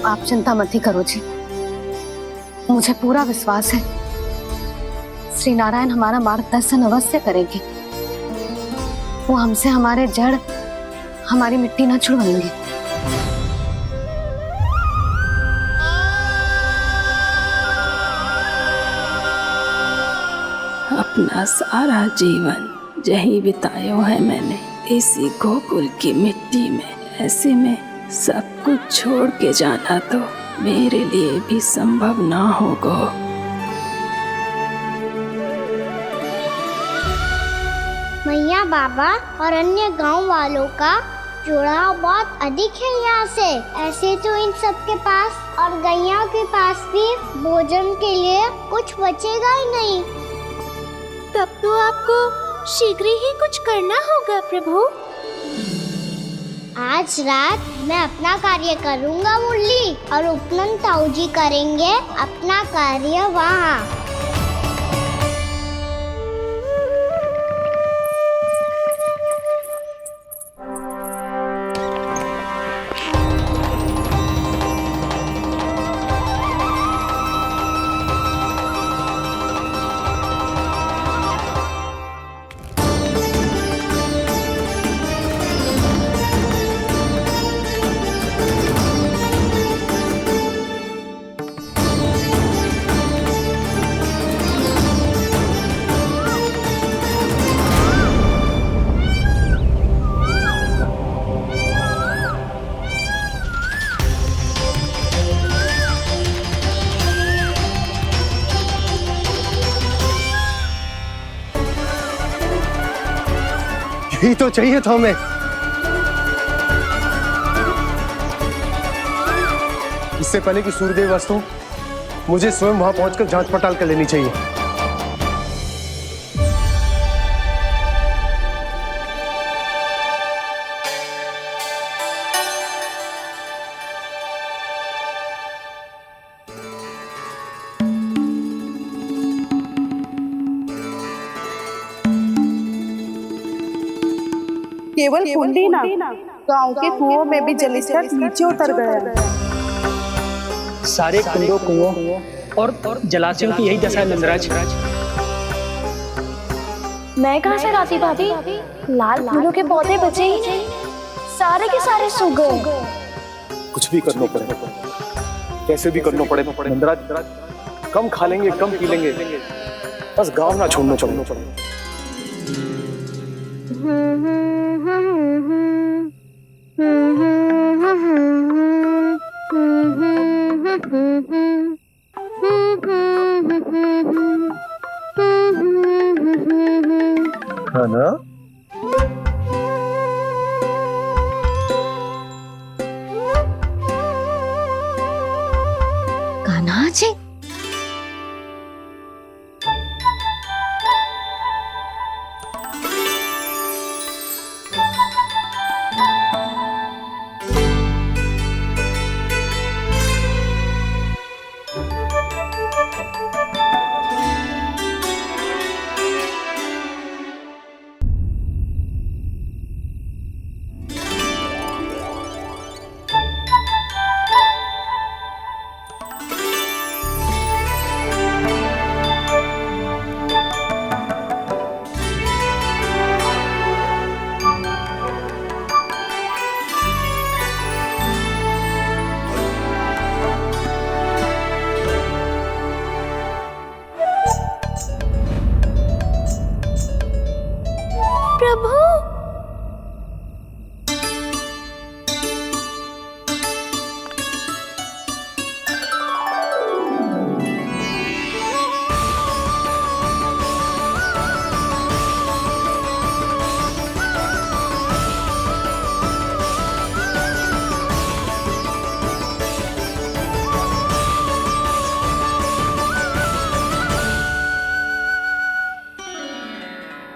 [SPEAKER 7] आप चिंता मत ही करो जी, मुझे पूरा विश्वास है श्री नारायण हमारा मार्गदर्शन अवश्य करेंगे। वो हमसे हमारे जड़, हमारी मिट्टी न छुड़वाएंगे।
[SPEAKER 9] अपना सारा जीवन यही बिताया है मैंने इसी गोकुल की मिट्टी में। ऐसे में सब कुछ छोड़ के जाना तो मेरे लिए भी संभव ना होगा।
[SPEAKER 6] मैया बाबा और अन्य गांव वालों का जुड़ाव बहुत अधिक है यहाँ से। ऐसे तो इन सब के पास और गैया के पास भी भोजन के लिए कुछ बचेगा ही नहीं।
[SPEAKER 20] तब तो आपको शीघ्र ही कुछ करना होगा प्रभु।
[SPEAKER 6] आज रात मैं अपना कार्य करूँगा मुरली, और उपनंद ताऊ जी करेंगे अपना कार्य वहाँ।
[SPEAKER 8] यही तो चाहिए था हमें।
[SPEAKER 10] इससे पहले कि सूर्यदेव अस्त हो, मुझे स्वयं वहां पहुंचकर जांच पड़ताल कर लेनी चाहिए।
[SPEAKER 12] केवल कुंडी ना, गांव के कुओं में भी जलस्तर नीचे उतर गया।
[SPEAKER 3] सारे कुंडों, कुओं और जलाशयों की यही दशा है नंदराज।
[SPEAKER 18] मैं कहाँ से लाती भाभी? लाल फूलों के पौधे बचे ही नहीं, सारे के सारे सूख गए।
[SPEAKER 10] कुछ भी करना पड़ेगा, कैसे भी करना पड़ेगा नंदराज। कम खा लेंगे, कम पी लेंगे, बस गांव ना छोड़ना चाहिए।
[SPEAKER 19] ना?
[SPEAKER 7] कान्हा जी,
[SPEAKER 20] प्रभु,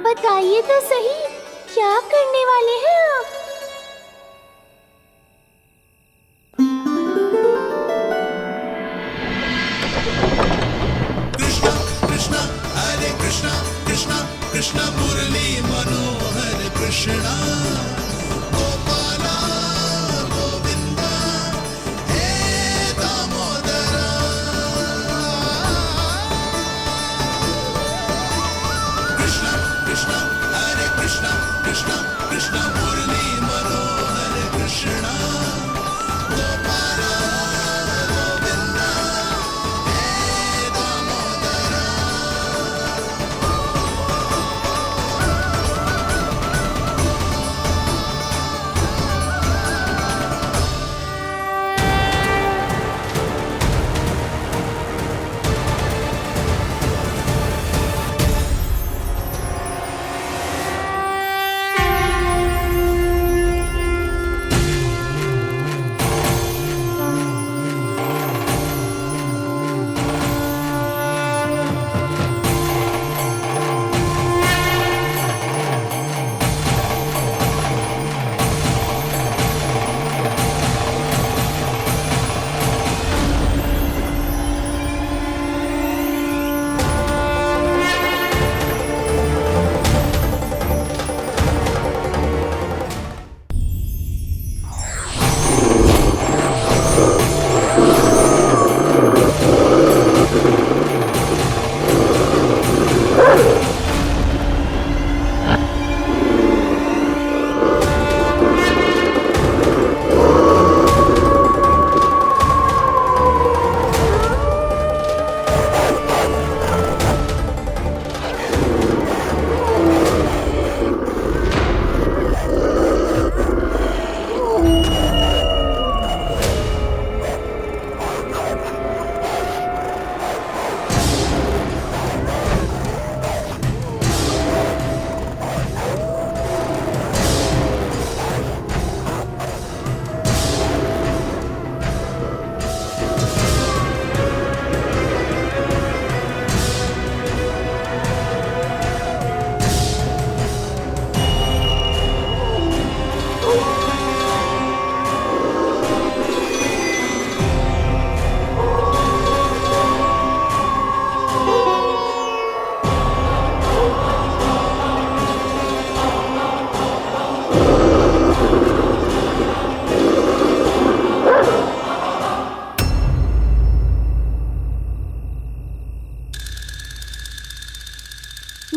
[SPEAKER 20] बताइए तो सही, क्या करने वाले हैं आप?
[SPEAKER 14] कृष्णा हरे कृष्णा कृष्णा कृष्णा मुरली मनोहर कृष्णा गोपाला गोविंदा हे दामोदरा कृष्णा कृष्णा हरे कृष्णा कृष्णा कृष्णा मुरली मनोहर कृष्णा गोपाला गोविंदा हे दामोदरा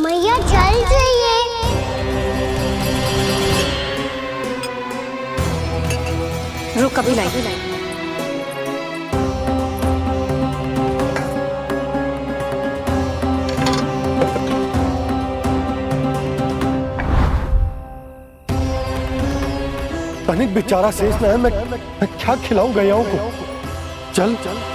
[SPEAKER 6] मैया जल जाइए।
[SPEAKER 7] रुक अभी लाई।
[SPEAKER 8] तनिक बेचारा शेष न है, मैं क्या खिलाऊं गयाओं को? चल चल।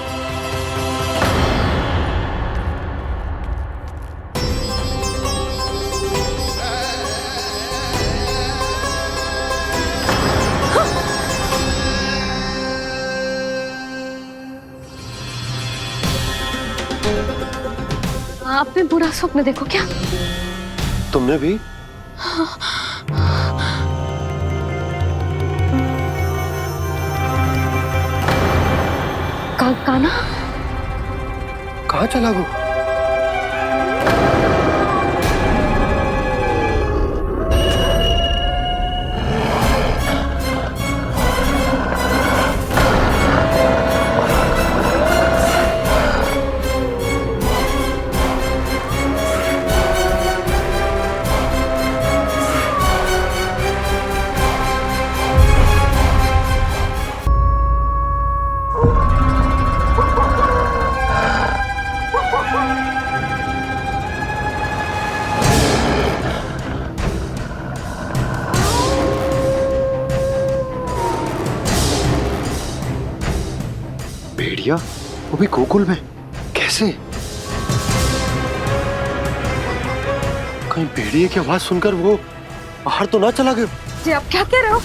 [SPEAKER 7] आपने बुरा स्वप्न देखो क्या?
[SPEAKER 8] तुमने भी?
[SPEAKER 7] काना
[SPEAKER 8] कहाँ चला गो? भेड़िया, वो भी गोकुल में? कैसे? कहीं भेड़िए की आवाज सुनकर वो बाहर तो ना चला गया?
[SPEAKER 7] जी आप क्या कह रहे हो?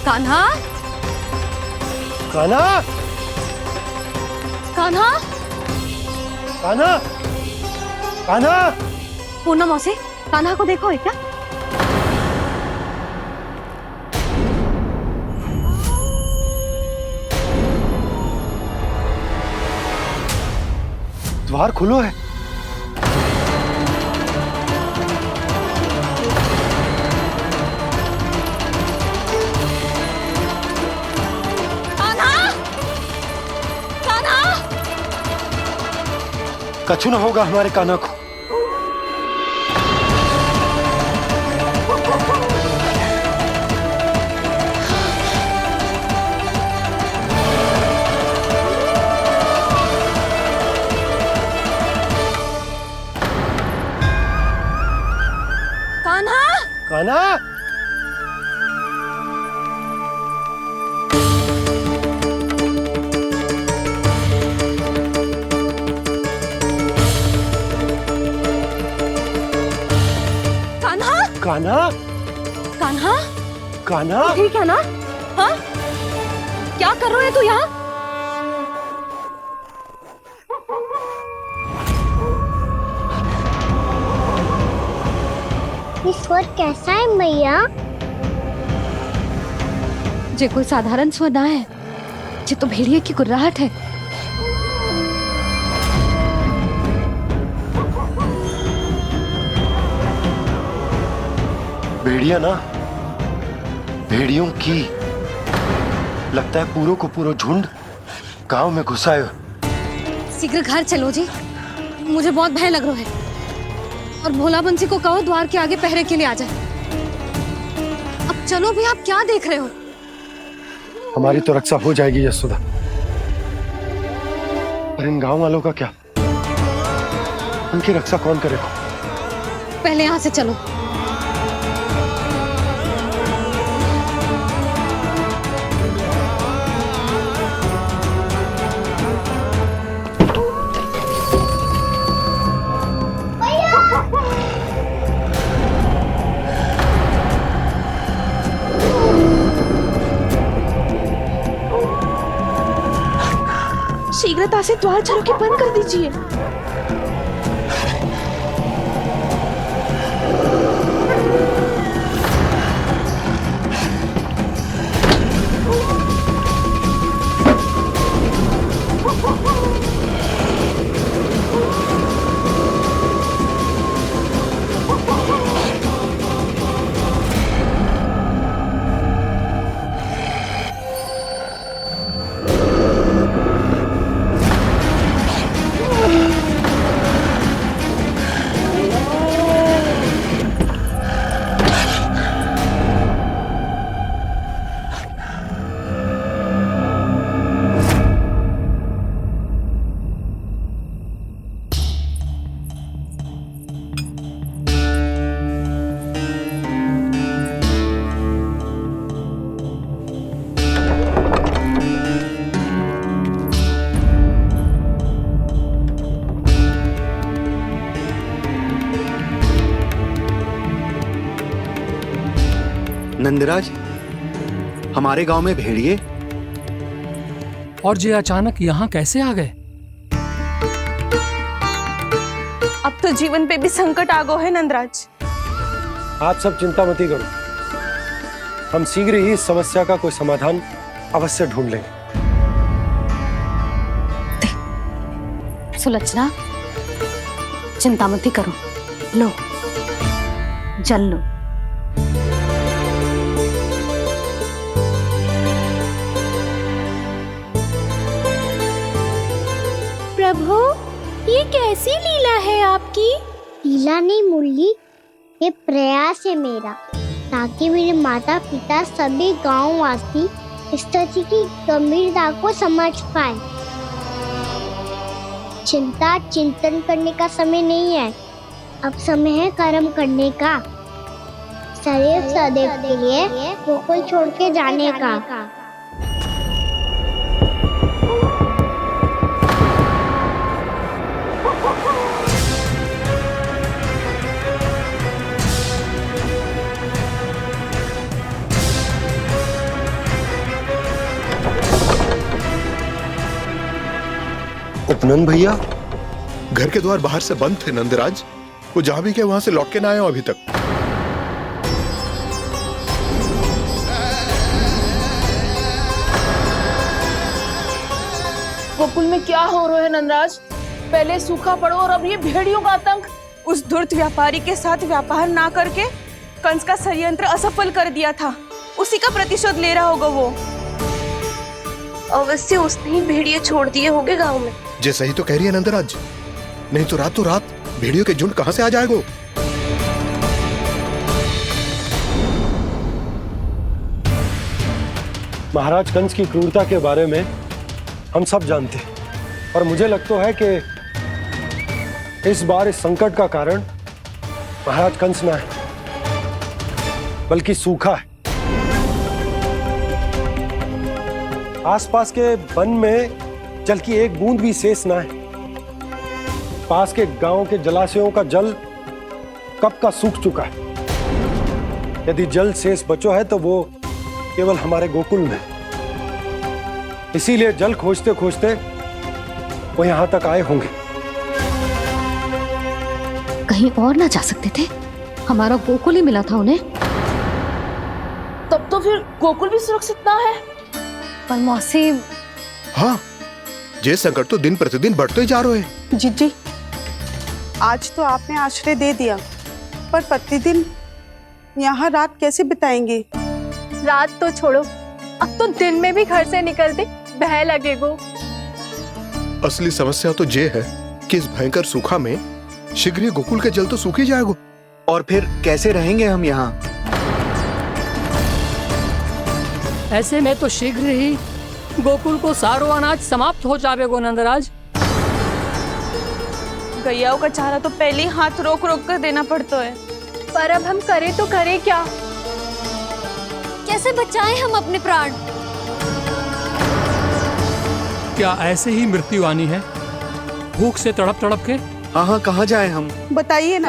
[SPEAKER 7] कान्हा,
[SPEAKER 8] कान्हा,
[SPEAKER 7] कान्हा,
[SPEAKER 8] कान्हा, कान्हा।
[SPEAKER 7] पूनम मौसी, कान्हा को देखो है क्या?
[SPEAKER 8] द्वार खुलो है।
[SPEAKER 7] कान्हा, कान्हा।
[SPEAKER 8] कछु ना होगा हमारे कान्हा को। कान्हा,
[SPEAKER 7] कान्हा,
[SPEAKER 8] कान्हा,
[SPEAKER 7] कान्हा,
[SPEAKER 8] कान्हा।
[SPEAKER 7] ठीक है ना? हाँ? क्या कर रहे हो तू यहाँ?
[SPEAKER 6] ये स्वर कैसा है मैया?
[SPEAKER 7] जे कोई साधारण स्वर ना है, जे तो भेड़िए की गुर्राहट है।
[SPEAKER 8] भेड़िया ना, भेड़ियों की। लगता है पूरो को पूरो झुंड गांव में घुसा है।
[SPEAKER 7] शीघ्र घर चलो जी, मुझे बहुत भय लग रहा है। और भोला बंसी को कहो द्वार के आगे पहरे के लिए आ जाए। अब चलो भी, आप क्या देख रहे हो?
[SPEAKER 8] हमारी तो रक्षा हो जाएगी यशोदा, पर इन गांव वालों का क्या? उनकी रक्षा कौन करेगा?
[SPEAKER 7] पहले यहाँ से चलो।
[SPEAKER 12] शीघ्रता से द्वार चलो के बंद कर दीजिए।
[SPEAKER 16] नंदराज, हमारे गांव में भेड़िए
[SPEAKER 21] और जे अचानक यहाँ कैसे आ गए?
[SPEAKER 12] अब तो जीवन पे भी संकट आ गो है नंदराज।
[SPEAKER 8] आप सब चिंता मत करो, हम शीघ्र ही इस समस्या का कोई समाधान अवश्य ढूंढ लेंगे।
[SPEAKER 7] सुलक्षणा, चिंता मत करो, लो जल लो।
[SPEAKER 20] प्रभु, ये कैसी लीला है आपकी?
[SPEAKER 6] लीला नहीं मुरली, ये प्रयास है मेरा, ताकि मेरे माता पिता सभी गांव वासी इस स्थिति की गंभीरता को समझ पाए। चिंता चिंतन करने का समय नहीं है, अब समय है कर्म करने का, सदैव सदैव के लिए गोकुल छोड़ के जाने का।
[SPEAKER 8] उपनंद भैया,
[SPEAKER 21] घर के द्वार बाहर से बंद थे नंदराज, वो जहां भी गए वहां से लौट के ना आए हो अभी तक।
[SPEAKER 11] गोकुल में क्या हो रहा है नंदराज? पहले सूखा पड़ो और अब ये भेड़ियों का आतंक।
[SPEAKER 12] उस धूर्त व्यापारी के साथ व्यापार ना करके कंस का षड्यंत्र असफल कर दिया था, उसी का प्रतिशोध ले रहा होगा वो।
[SPEAKER 13] अवश्य उसने ही भेड़िए छोड़ दिए होंगे गांव में।
[SPEAKER 21] जे सही तो कह रही है नंदराज, नहीं तो रात भेड़ियों के झुंड कहां से आ जाएगा?
[SPEAKER 8] महाराज कंस की क्रूरता के बारे में हम सब जानते हैं, और मुझे लगता है कि इस बार इस संकट का कारण महाराज कंस ना है, बल्कि सूखा है। आसपास के वन में जल की एक बूंद भी शेष ना है। पास के गांव के जलाशयों का जल कब का सूख चुका है। यदि जल शेष बचो है तो वो केवल हमारे गोकुल में। इसीलिए जल खोजते खोजते वो यहां तक आए होंगे।
[SPEAKER 7] कहीं और ना जा सकते थे? हमारा गोकुल ही मिला था उन्हें।
[SPEAKER 11] तब तो फिर गोकुल भी सुरक्षित ना है।
[SPEAKER 7] पर मौसी,
[SPEAKER 21] हाँ, ये संकट तो दिन प्रतिदिन बढ़ते ही जा रहे हैं।
[SPEAKER 12] जीजी, आज तो आपने आश्रय दे दिया, पर प्रतिदिन यहाँ रात कैसे बिताएंगे?
[SPEAKER 22] रात तो छोड़ो, अब तो दिन में भी घर से निकलते भय लगेगो।
[SPEAKER 21] असली समस्या तो ये है कि इस भयंकर सूखा में शीघ्र ही गोकुल के जल तो सूख ही जाएगा।
[SPEAKER 16] और फिर कैसे रहेंगे हम यहाँ?
[SPEAKER 23] ऐसे में तो शीघ्र ही गोकुल को सारो अनाज समाप्त हो जाएगा नंदराज।
[SPEAKER 12] गैयाओं का चारा तो पहले ही हाथ रोक रोक कर देना पड़ता है।
[SPEAKER 22] पर अब हम करें तो करें क्या?
[SPEAKER 18] कैसे बचाएं हम अपने प्राण?
[SPEAKER 23] क्या ऐसे ही मृत्यु आनी है, भूख से तड़प तड़प के?
[SPEAKER 16] हाँ, कहाँ जाएं हम?
[SPEAKER 12] बताइए ना।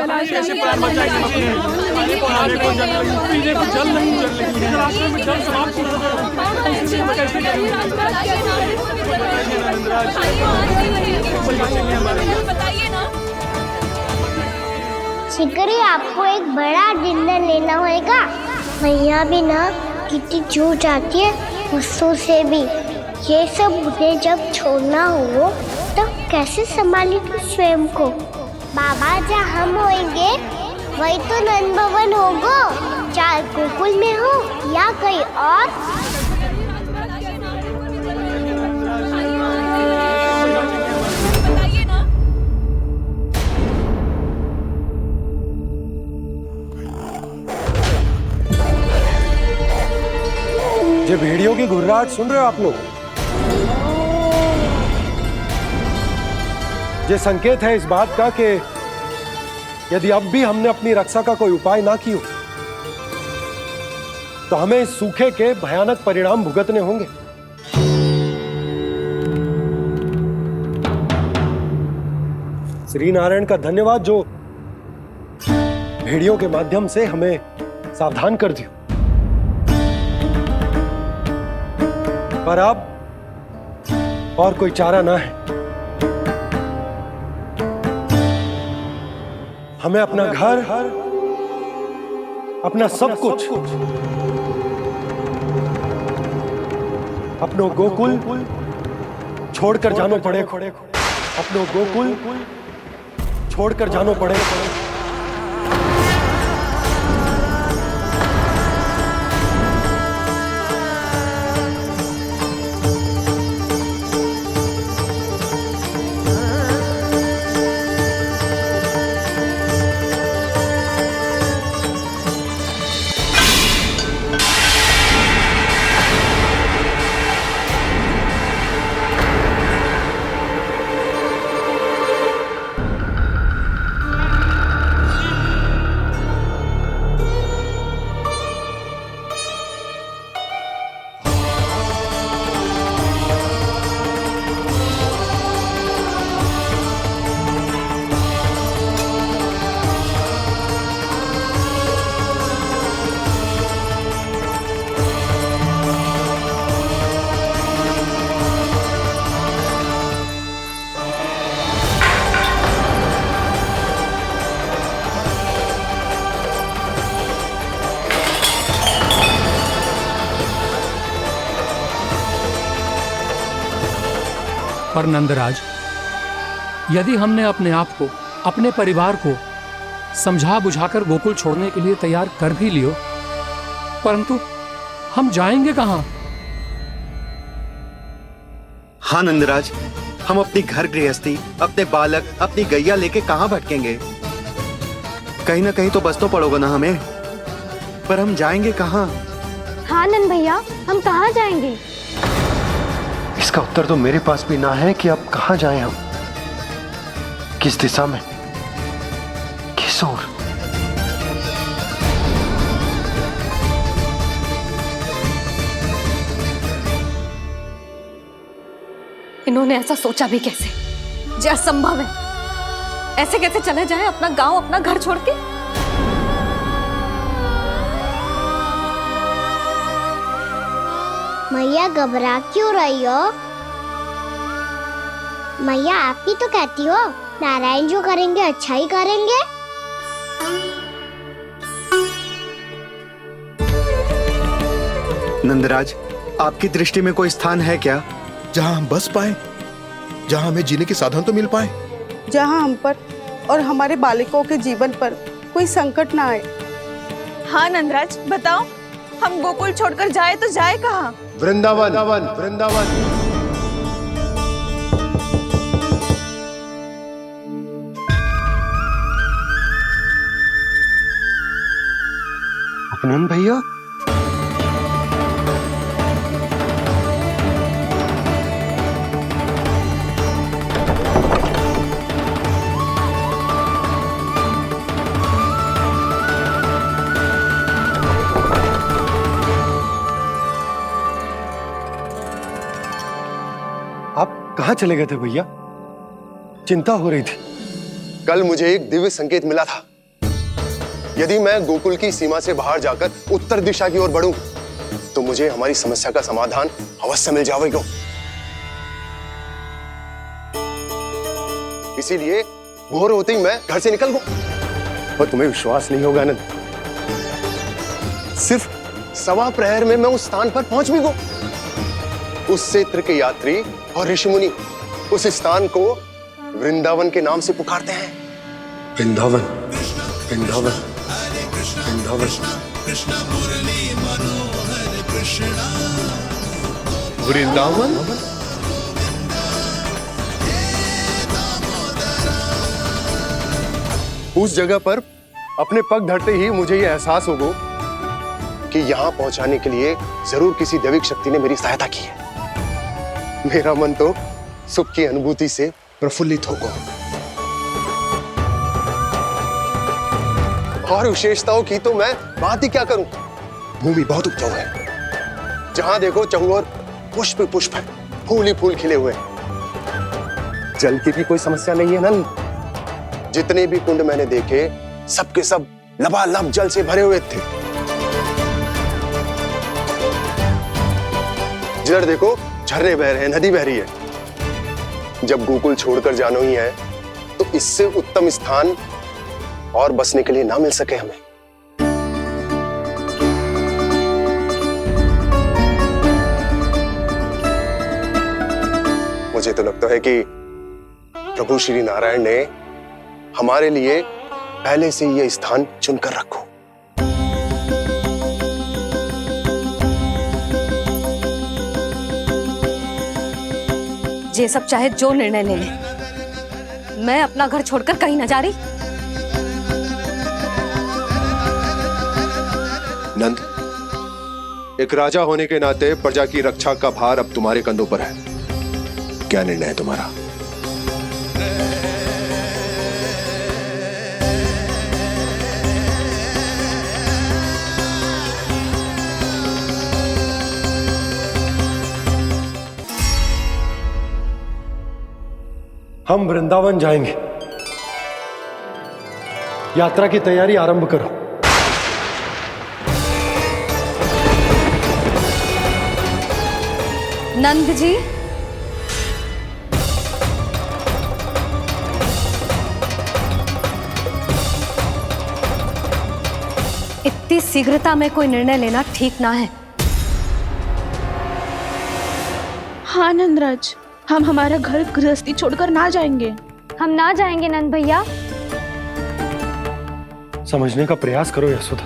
[SPEAKER 6] शिकारी, आपको एक बड़ा डिनर लेना होगा। मैया भी ना कितनी झूठ आती है गुस्सों से भी। ये सब मुझे जब छोड़ना हो तो कैसे संभाली तू स्वयं को? बाबा जहाँ हम होंगे वही तो नंद भवन होगा, चाहे गोकुल में हो या कहीं और।
[SPEAKER 8] ये भेड़ियों की घुर्राहट सुन रहे हो आप लोग? ये संकेत है इस बात का कि यदि अब भी हमने अपनी रक्षा का कोई उपाय ना किया तो हमें इस सूखे के भयानक परिणाम भुगतने होंगे। श्री नारायण का धन्यवाद जो भेड़ियों के माध्यम से हमें सावधान कर दिया। पर अब और कोई चारा ना है। हमें अपना घर, अपना सब कुछ, अपनो गोकुल छोड़कर जानो पड़े। अपनो गोकुल छोड़कर जानो पड़े।
[SPEAKER 23] पर नंदराज, यदि हमने अपने आप को, अपने परिवार को समझा बुझाकर गोकुल छोड़ने के लिए तैयार कर भी लियो, परंतु हम जाएंगे कहां?
[SPEAKER 16] हाँ नंदराज, हम अपनी घर गृहस्थी, अपने बालक, अपनी गैया लेके कहां भटकेंगे? कहीं ना कहीं तो बस तो पड़ोगे ना हमें, पर हम जाएंगे कहां?
[SPEAKER 18] हाँ नंद भैया, हम कहाँ जाएंगे?
[SPEAKER 8] इसका उत्तर तो मेरे पास भी ना है कि अब कहां जाएं हम, किस दिशा में, किस ओर।
[SPEAKER 7] इन्होंने ऐसा सोचा भी कैसे? जो असंभव है। ऐसे कैसे चले जाएं अपना गांव, अपना घर छोड़ के?
[SPEAKER 6] मैया घबरा क्यों रही हो? मैया आप ही तो कहती हो नारायण जो करेंगे अच्छा ही करेंगे।
[SPEAKER 16] नंदराज, आपकी दृष्टि में कोई स्थान है क्या
[SPEAKER 21] जहां हम बस पाए, जहां हमें जीने के साधन तो मिल पाए,
[SPEAKER 12] जहाँ हम पर और हमारे बालकों के जीवन पर कोई संकट ना आए। हाँ नंदराज, बताओ, हम गोकुल छोड़कर जाए तो जाए कहाँ?
[SPEAKER 10] वृंदावन, वृंदावन।
[SPEAKER 8] अपनन भैया, कहां चले गए थे भैया? चिंता हो रही थी।
[SPEAKER 10] कल मुझे एक दिव्य संकेत मिला था। यदि मैं गोकुल की सीमा से बाहर जाकर उत्तर दिशा की ओर बढ़ूं, तो मुझे हमारी समस्या का समाधान अवश्य मिल जाएगा। इसीलिए भोर होते ही मैं घर से निकल गया। और तुम्हें विश्वास नहीं होगा आनंद, सिर्फ 1.25 प्रहर में मैं उस स्थान पर पहुंच भी गया। उस क्षेत्र के यात्री और ऋषि मुनि उस स्थान को वृंदावन के नाम से पुकारते हैं।
[SPEAKER 8] वृंदावन, वृंदावन, वृंदावन।
[SPEAKER 21] वृंदावन।
[SPEAKER 10] उस जगह पर अपने पग धरते ही मुझे यह एहसास होगा कि यहां पहुंचाने के लिए जरूर किसी दैविक शक्ति ने मेरी सहायता की है। मेरा मन तो सुख की अनुभूति से प्रफुल्लित होगा। और विशेषताओं की तो मैं बात ही क्या करूं। भूमि बहुत उपजाऊ है, जहां देखो चहुओर पुष्प पुष्प है, फूल ही फूल खिले हुए हैं। जल की भी कोई समस्या नहीं है नंद। जितने भी कुंड मैंने देखे, सबके सब लबालब जल से भरे हुए थे। जिधर देखो झरने बह रहे हैं, नदी बह रही है। जब गोकुल छोड़कर जाना ही है, तो इससे उत्तम स्थान और बसने के लिए ना मिल सके हमें। मुझे तो लगता है कि प्रभु श्री नारायण ने हमारे लिए पहले से ये स्थान चुनकर रखो।
[SPEAKER 7] ये सब चाहे जो निर्णय ले ले, मैं अपना घर छोड़कर कहीं न जा रही।
[SPEAKER 17] नंद, एक राजा होने के नाते प्रजा की रक्षा का भार अब तुम्हारे कंधों पर है। क्या निर्णय है तुम्हारा?
[SPEAKER 8] हम वृंदावन जाएंगे। यात्रा की तैयारी आरंभ करो।
[SPEAKER 7] नंद जी, इतनी शीघ्रता में कोई निर्णय लेना ठीक ना है।
[SPEAKER 11] हाँ नंदराज, हम हमारा घर गृहस्थी छोड़कर ना जाएंगे।
[SPEAKER 18] हम ना जाएंगे नंद भैया।
[SPEAKER 8] समझने का प्रयास करो यशोदा।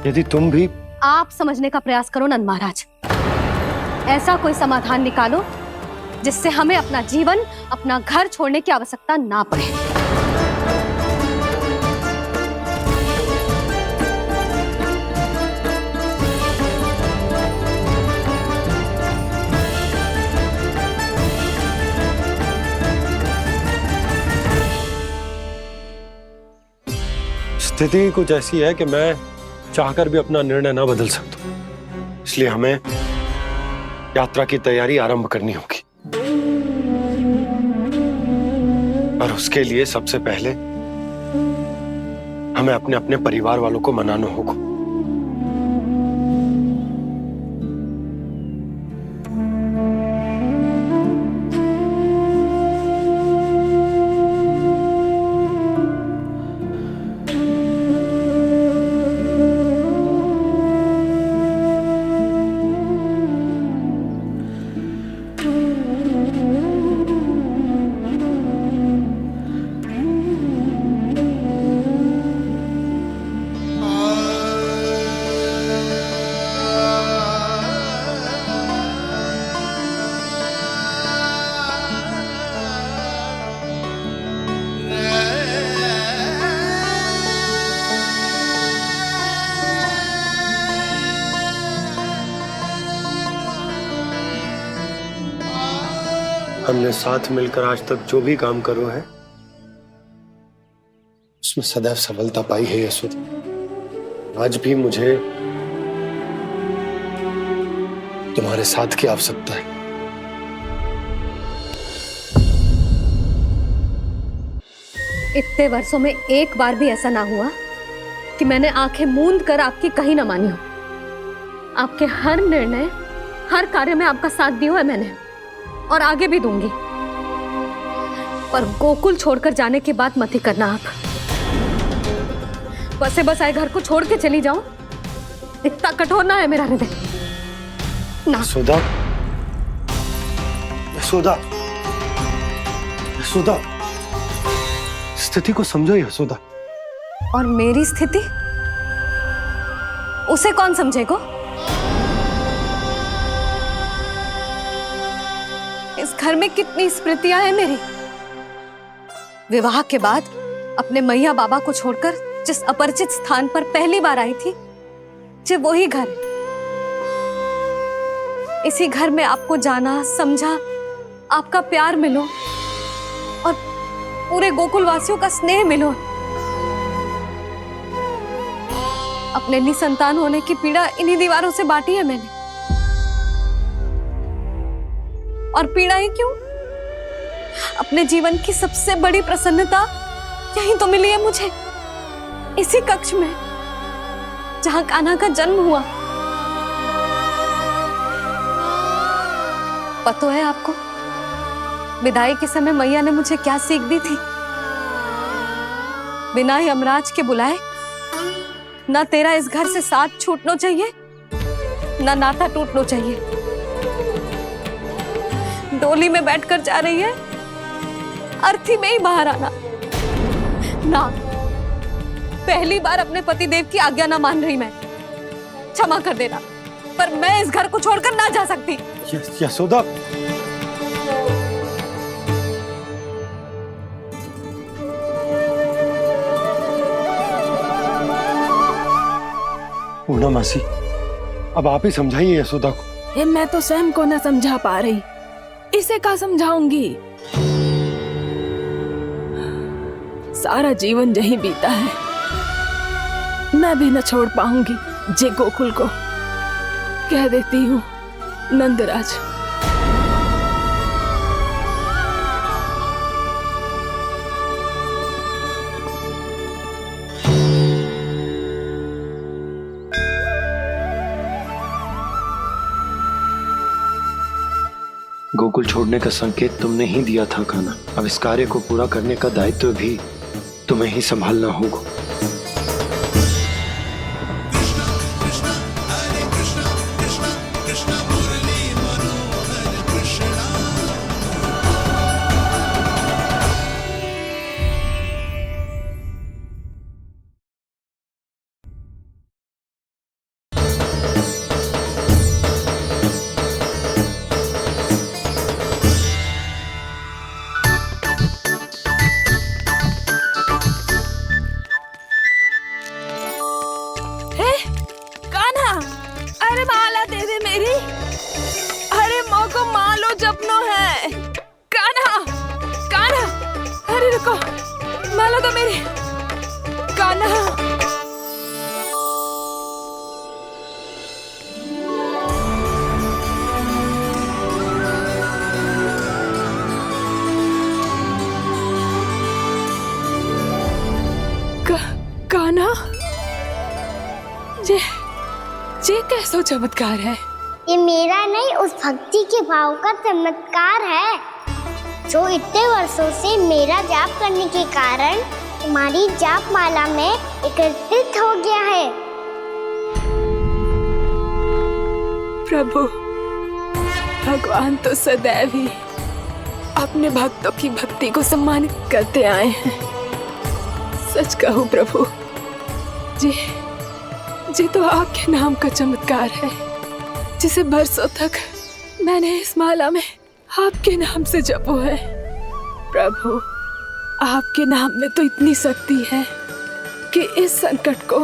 [SPEAKER 8] यदि तुम भी
[SPEAKER 7] आप समझने का प्रयास करो नंद महाराज। ऐसा कोई समाधान निकालो जिससे हमें अपना जीवन, अपना घर छोड़ने की आवश्यकता ना पड़े।
[SPEAKER 8] स्थिति कुछ ऐसी है कि मैं चाहकर भी अपना निर्णय ना बदल सकता, इसलिए हमें यात्रा की तैयारी आरंभ करनी होगी। और उसके लिए सबसे पहले हमें अपने अपने परिवार वालों को मनाना होगा। हमने साथ मिलकर आज तक जो भी काम करो है उसमें सदैव सफलता पाई है यशोदा। आज भी मुझे तुम्हारे साथ की आवश्यकता है।
[SPEAKER 7] इतने वर्षों में एक बार भी ऐसा ना हुआ कि मैंने आंखें मूंद कर आपकी कहीं ना मानी हो। आपके हर निर्णय, हर कार्य में आपका साथ दिया है मैंने, और आगे भी दूंगी। पर गोकुल छोड़कर जाने की बात मत ही करना आप। बसे बसाए घर को छोड़ के चली जाऊं, इतना कठोर ना है मेरा हृदय ना।
[SPEAKER 8] यशोदा, यशोदा, यशोदा, स्थिति को समझो यशोदा।
[SPEAKER 7] और मेरी स्थिति उसे कौन समझेगा? इस घर में कितनी स्मृतियां हैं मेरी। विवाह के बाद अपने मैया बाबा को छोड़कर जिस अपरिचित स्थान पर पहली बार आई थी, जो वही घर। इसी घर में आपको जाना, समझा, आपका प्यार मिलो और पूरे गोकुल वासियों का स्नेह मिलो। अपने निसंतान होने की पीड़ा इन्हीं दीवारों से बांटी है मैंने। और पीड़ा ही क्यों? अपने जीवन की सबसे बड़ी प्रसन्नता यहीं तो मिली है मुझे, इसी कक्ष में जहां कान्हा का जन्म हुआ। पता है आपको विदाई के समय मैया ने मुझे क्या सीख दी थी? बिना यमराज के बुलाए ना तेरा इस घर से साथ छूटना चाहिए, ना नाता टूटना चाहिए। डोली में बैठकर जा रही है, अर्थी में ही बाहर आना ना। पहली बार अपने पति देव की आज्ञा ना मान रही मैं, क्षमा कर देना, पर मैं इस घर को छोड़कर ना जा सकती।
[SPEAKER 8] यशोदा, पूर्णा मासी, अब आप ही समझाइए यशोदा को।
[SPEAKER 9] ये मैं तो स्वयं को न समझा पा रही, इसे क्या समझाऊंगी? सारा जीवन यही बीता है, मैं भी न छोड़ पाऊंगी जे गोकुल को। कह देती हूँ नंदराज।
[SPEAKER 8] गोकुल छोड़ने का संकेत तुमने ही दिया था कान्हा। अब इस कार्य को पूरा करने का दायित्व भी तुम्हें ही संभालना होगा।
[SPEAKER 9] माला तो मेरी कान्हा। कान्हा, ये कैसा चमत्कार है?
[SPEAKER 6] ये मेरा नहीं, उस भक्ति के भाव का चमत्कार है जो इतने वर्षों से मेरा जाप करने के कारण तुम्हारी जाप माला में एकत्रित हो गया है।
[SPEAKER 9] प्रभु, भगवान तो सदैव ही अपने भक्तों की भक्ति को सम्मानित करते आए हैं। सच कहूं प्रभु, जी तो आपके नाम का चमत्कार है, जिसे बरसों तक मैंने इस माला में आपके नाम से जपो है। प्रभु, आपके नाम में तो इतनी शक्ति है कि इस संकट को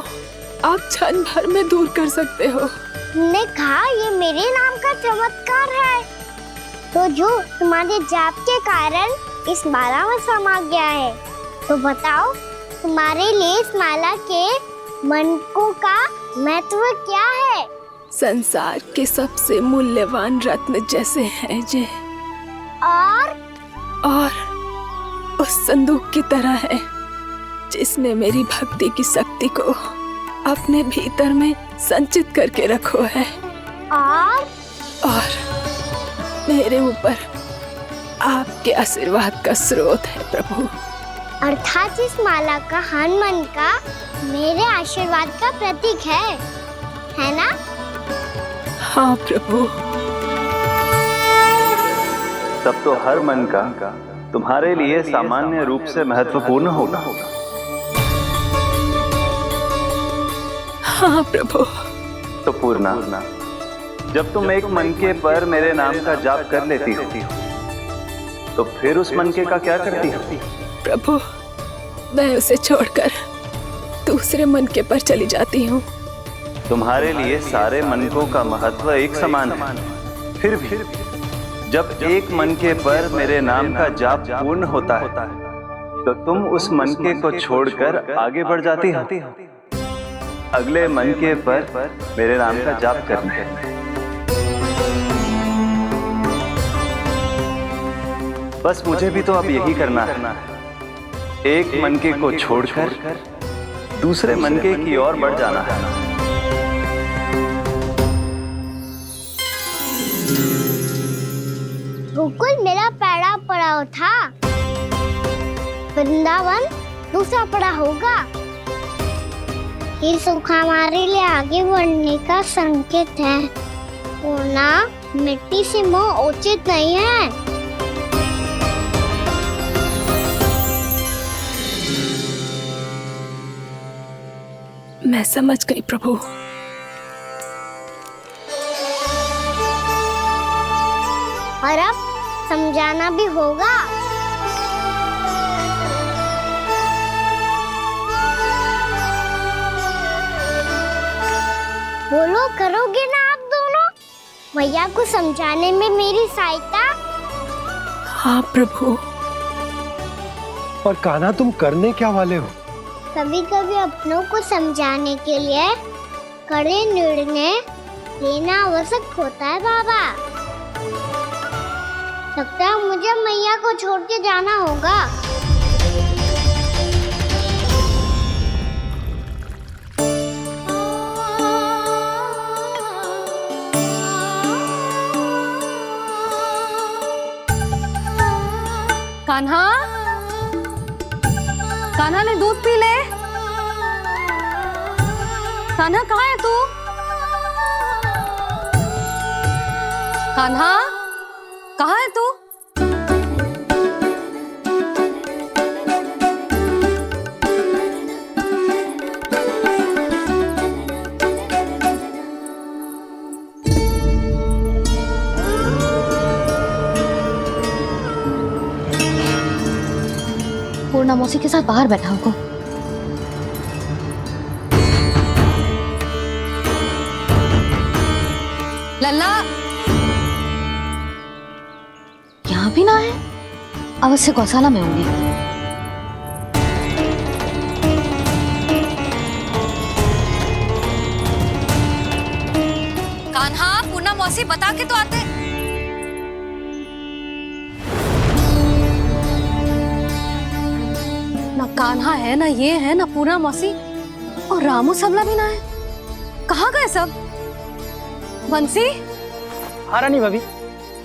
[SPEAKER 9] आप क्षण भर में दूर कर सकते हो।
[SPEAKER 6] तुमने कहा ये मेरे नाम का चमत्कार है, तो जो तुम्हारे जाप के कारण इस माला में समा गया है, तो बताओ तुम्हारे लिए इस माला के मनकों का महत्व क्या है?
[SPEAKER 9] संसार के सबसे मूल्यवान रत्न जैसे हैं जे, और उस संदूक की तरह है जिसने मेरी भक्ति की शक्ति को अपने भीतर में संचित करके रखो है। और मेरे ऊपर आपके आशीर्वाद का स्रोत है प्रभु।
[SPEAKER 6] अर्थात इस माला का हनुमान का मेरे आशीर्वाद का प्रतीक है ना?
[SPEAKER 9] हाँ प्रभु।
[SPEAKER 1] तब तो हर मन का तुम्हारे लिए सामान्य रूप से महत्वपूर्ण होगा।
[SPEAKER 9] हाँ प्रभु।
[SPEAKER 1] तो पूर्णा, जब तुम एक मनके पर मेरे नाम का जाप कर लेती हो, तो फिर उस मनके का क्या करती हो?
[SPEAKER 9] प्रभु, मैं उसे छोड़कर दूसरे मनके पर चली जाती हूँ।
[SPEAKER 1] तुम्हारे लिए सारे मनकों का महत्व एक समान है, फिर भी जब एक मनके पर मेरे नाम का जाप पूर्ण होता है, तो तुम उस मनके को छोड़कर आगे बढ़ जाती हो अगले मनके पर मेरे नाम का जाप करने। बस मुझे भी तो अब यही करना है, एक मनके को छोड़कर दूसरे मनके की ओर बढ़ जाना है।
[SPEAKER 6] गोकुल मेरा पैड़ा पड़ाव था, वृंदावन दूसरा पड़ा होगा। ये सूखा हमारे लिए आगे बढ़ने का संकेत है। वरना मिट्टी से मोह उचित नहीं है।
[SPEAKER 9] मैं समझ गई प्रभु।
[SPEAKER 6] और अब समझाना भी होगा। बोलो, करोगे ना आप दोनों? भैया को समझाने में मेरी सहायता?
[SPEAKER 9] हाँ प्रभु।
[SPEAKER 8] और कान्हा, तुम करने क्या वाले हो?
[SPEAKER 6] कभी कभी अपनों को समझाने के लिए कड़े निर्णय लेना आवश्यक होता है बाबा। लगता है मुझे मैया को छोड़ के जाना होगा।
[SPEAKER 7] कान्हा, कान्हा ने दूध पी ले। कान्हा कहाँ है तू? कान्हा कहाँ है तू? पूर्णा मौसी के साथ बाहर बैठा होगा। लल्ला यहाँ भी ना है। अवश्य गौशाला में होंगी। कान्हा, पूर्णा मौसी बता के तो आते। ना कान्हा है, ना ये है, ना पूर्णा मौसी, और रामू सबला भी ना है। कहाँ गए सब? बंसी?
[SPEAKER 3] हाँ रानी भाभी।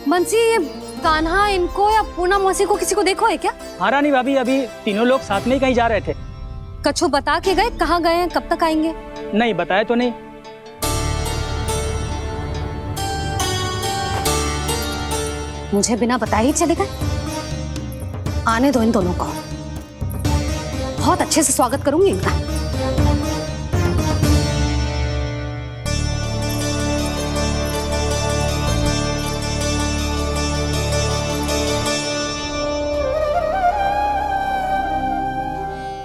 [SPEAKER 7] बंसी, ये कान्हा इनको या पूर्णा मौसी को किसी को देखो है क्या?
[SPEAKER 3] हाँ रानी भाभी, अभी तीनों लोग साथ में ही कहीं जा रहे थे।
[SPEAKER 7] कछु बता के गए कहाँ गए हैं, कब तक आएंगे?
[SPEAKER 3] नहीं बताया तो नहीं।
[SPEAKER 7] मुझे बिना बताए ही चले गए। आने दो इन दोनों को, बहुत अच्छे से स्वागत करूंगी इनका।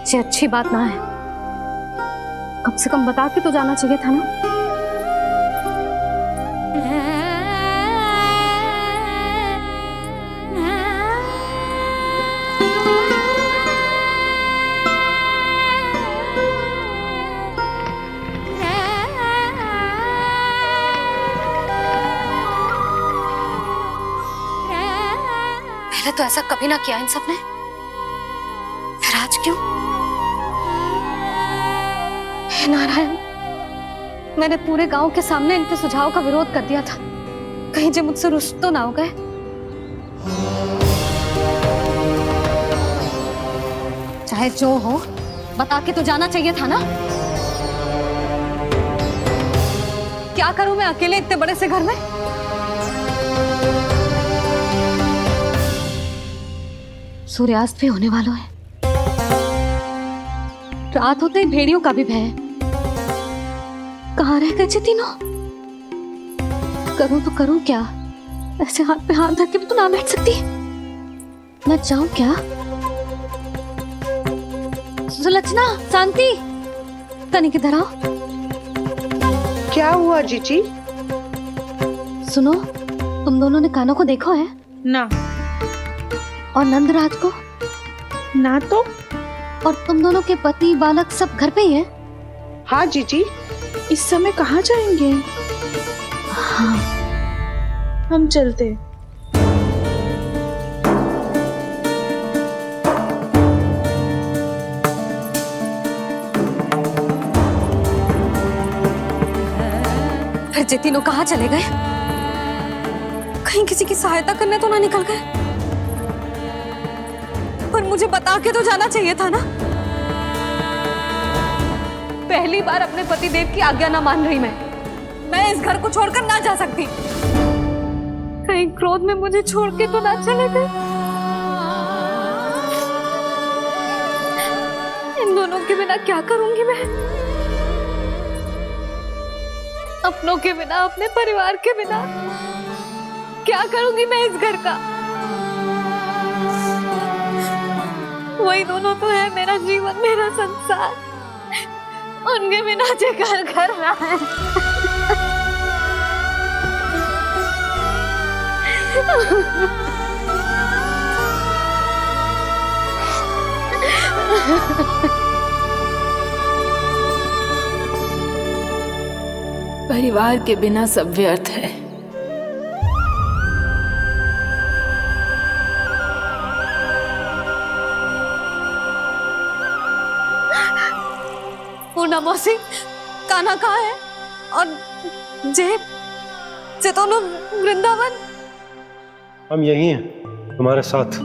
[SPEAKER 7] ये अच्छी बात ना है। कम से कम बता के तो जाना चाहिए था ना। पहले तो ऐसा कभी ना किया इन सब ने, फिर आज क्यों? हे नारायण, मैंने पूरे गांव के सामने इनके सुझाव का विरोध कर दिया था। कहीं जो मुझसे रुष्ट तो ना हो गए। चाहे जो हो, बता के तो जाना चाहिए था ना। क्या करूं मैं अकेले इतने बड़े से घर में? सूर्यास्त भी होने वाला है। रात होते ही भेड़ियों का भी भय है। कहाँ रह गए तीनों? करूं तो करूं क्या? ऐसे हाथ पे हाथ धर के भी तो ना बैठ सकती। मैं जाऊं क्या? सुलक्षणा, शांति, तनिक इधर आओ।
[SPEAKER 12] क्या हुआ जीजी?
[SPEAKER 7] सुनो, तुम दोनों ने कान्हा को देखा है?
[SPEAKER 12] ना।
[SPEAKER 7] और नंदराज को?
[SPEAKER 12] ना तो।
[SPEAKER 7] और तुम दोनों के पति बालक सब घर पे ही हैं?
[SPEAKER 12] हाँ जीजी, इस समय कहाँ जाएंगे?
[SPEAKER 7] हाँ।
[SPEAKER 12] हम चलते।
[SPEAKER 7] फिर ये तीनों कहाँ चले गए? कहीं किसी की सहायता करने तो ना निकल गए? पर मुझे बता के तो जाना चाहिए था ना। पहली बार अपने पतिदेव की आज्ञा ना मान रही मैं इस घर को छोड़कर ना जा सकती। कहीं क्रोध में मुझे छोड़ के तो ना चले गए। इन दोनों के बिना क्या करूंगी मैं? अपनों के बिना, अपने परिवार के बिना क्या करूंगी मैं इस घर का? वही दोनों तो है मेरा जीवन, मेरा संसार। उनके बिना जे घर घर रहा है।
[SPEAKER 9] परिवार के बिना सब व्यर्थ है।
[SPEAKER 7] पूर्णा मौसी, कान्हा कहाँ है? और जे दोनों वृंदावन?
[SPEAKER 8] हम यही हैं तुम्हारे साथ।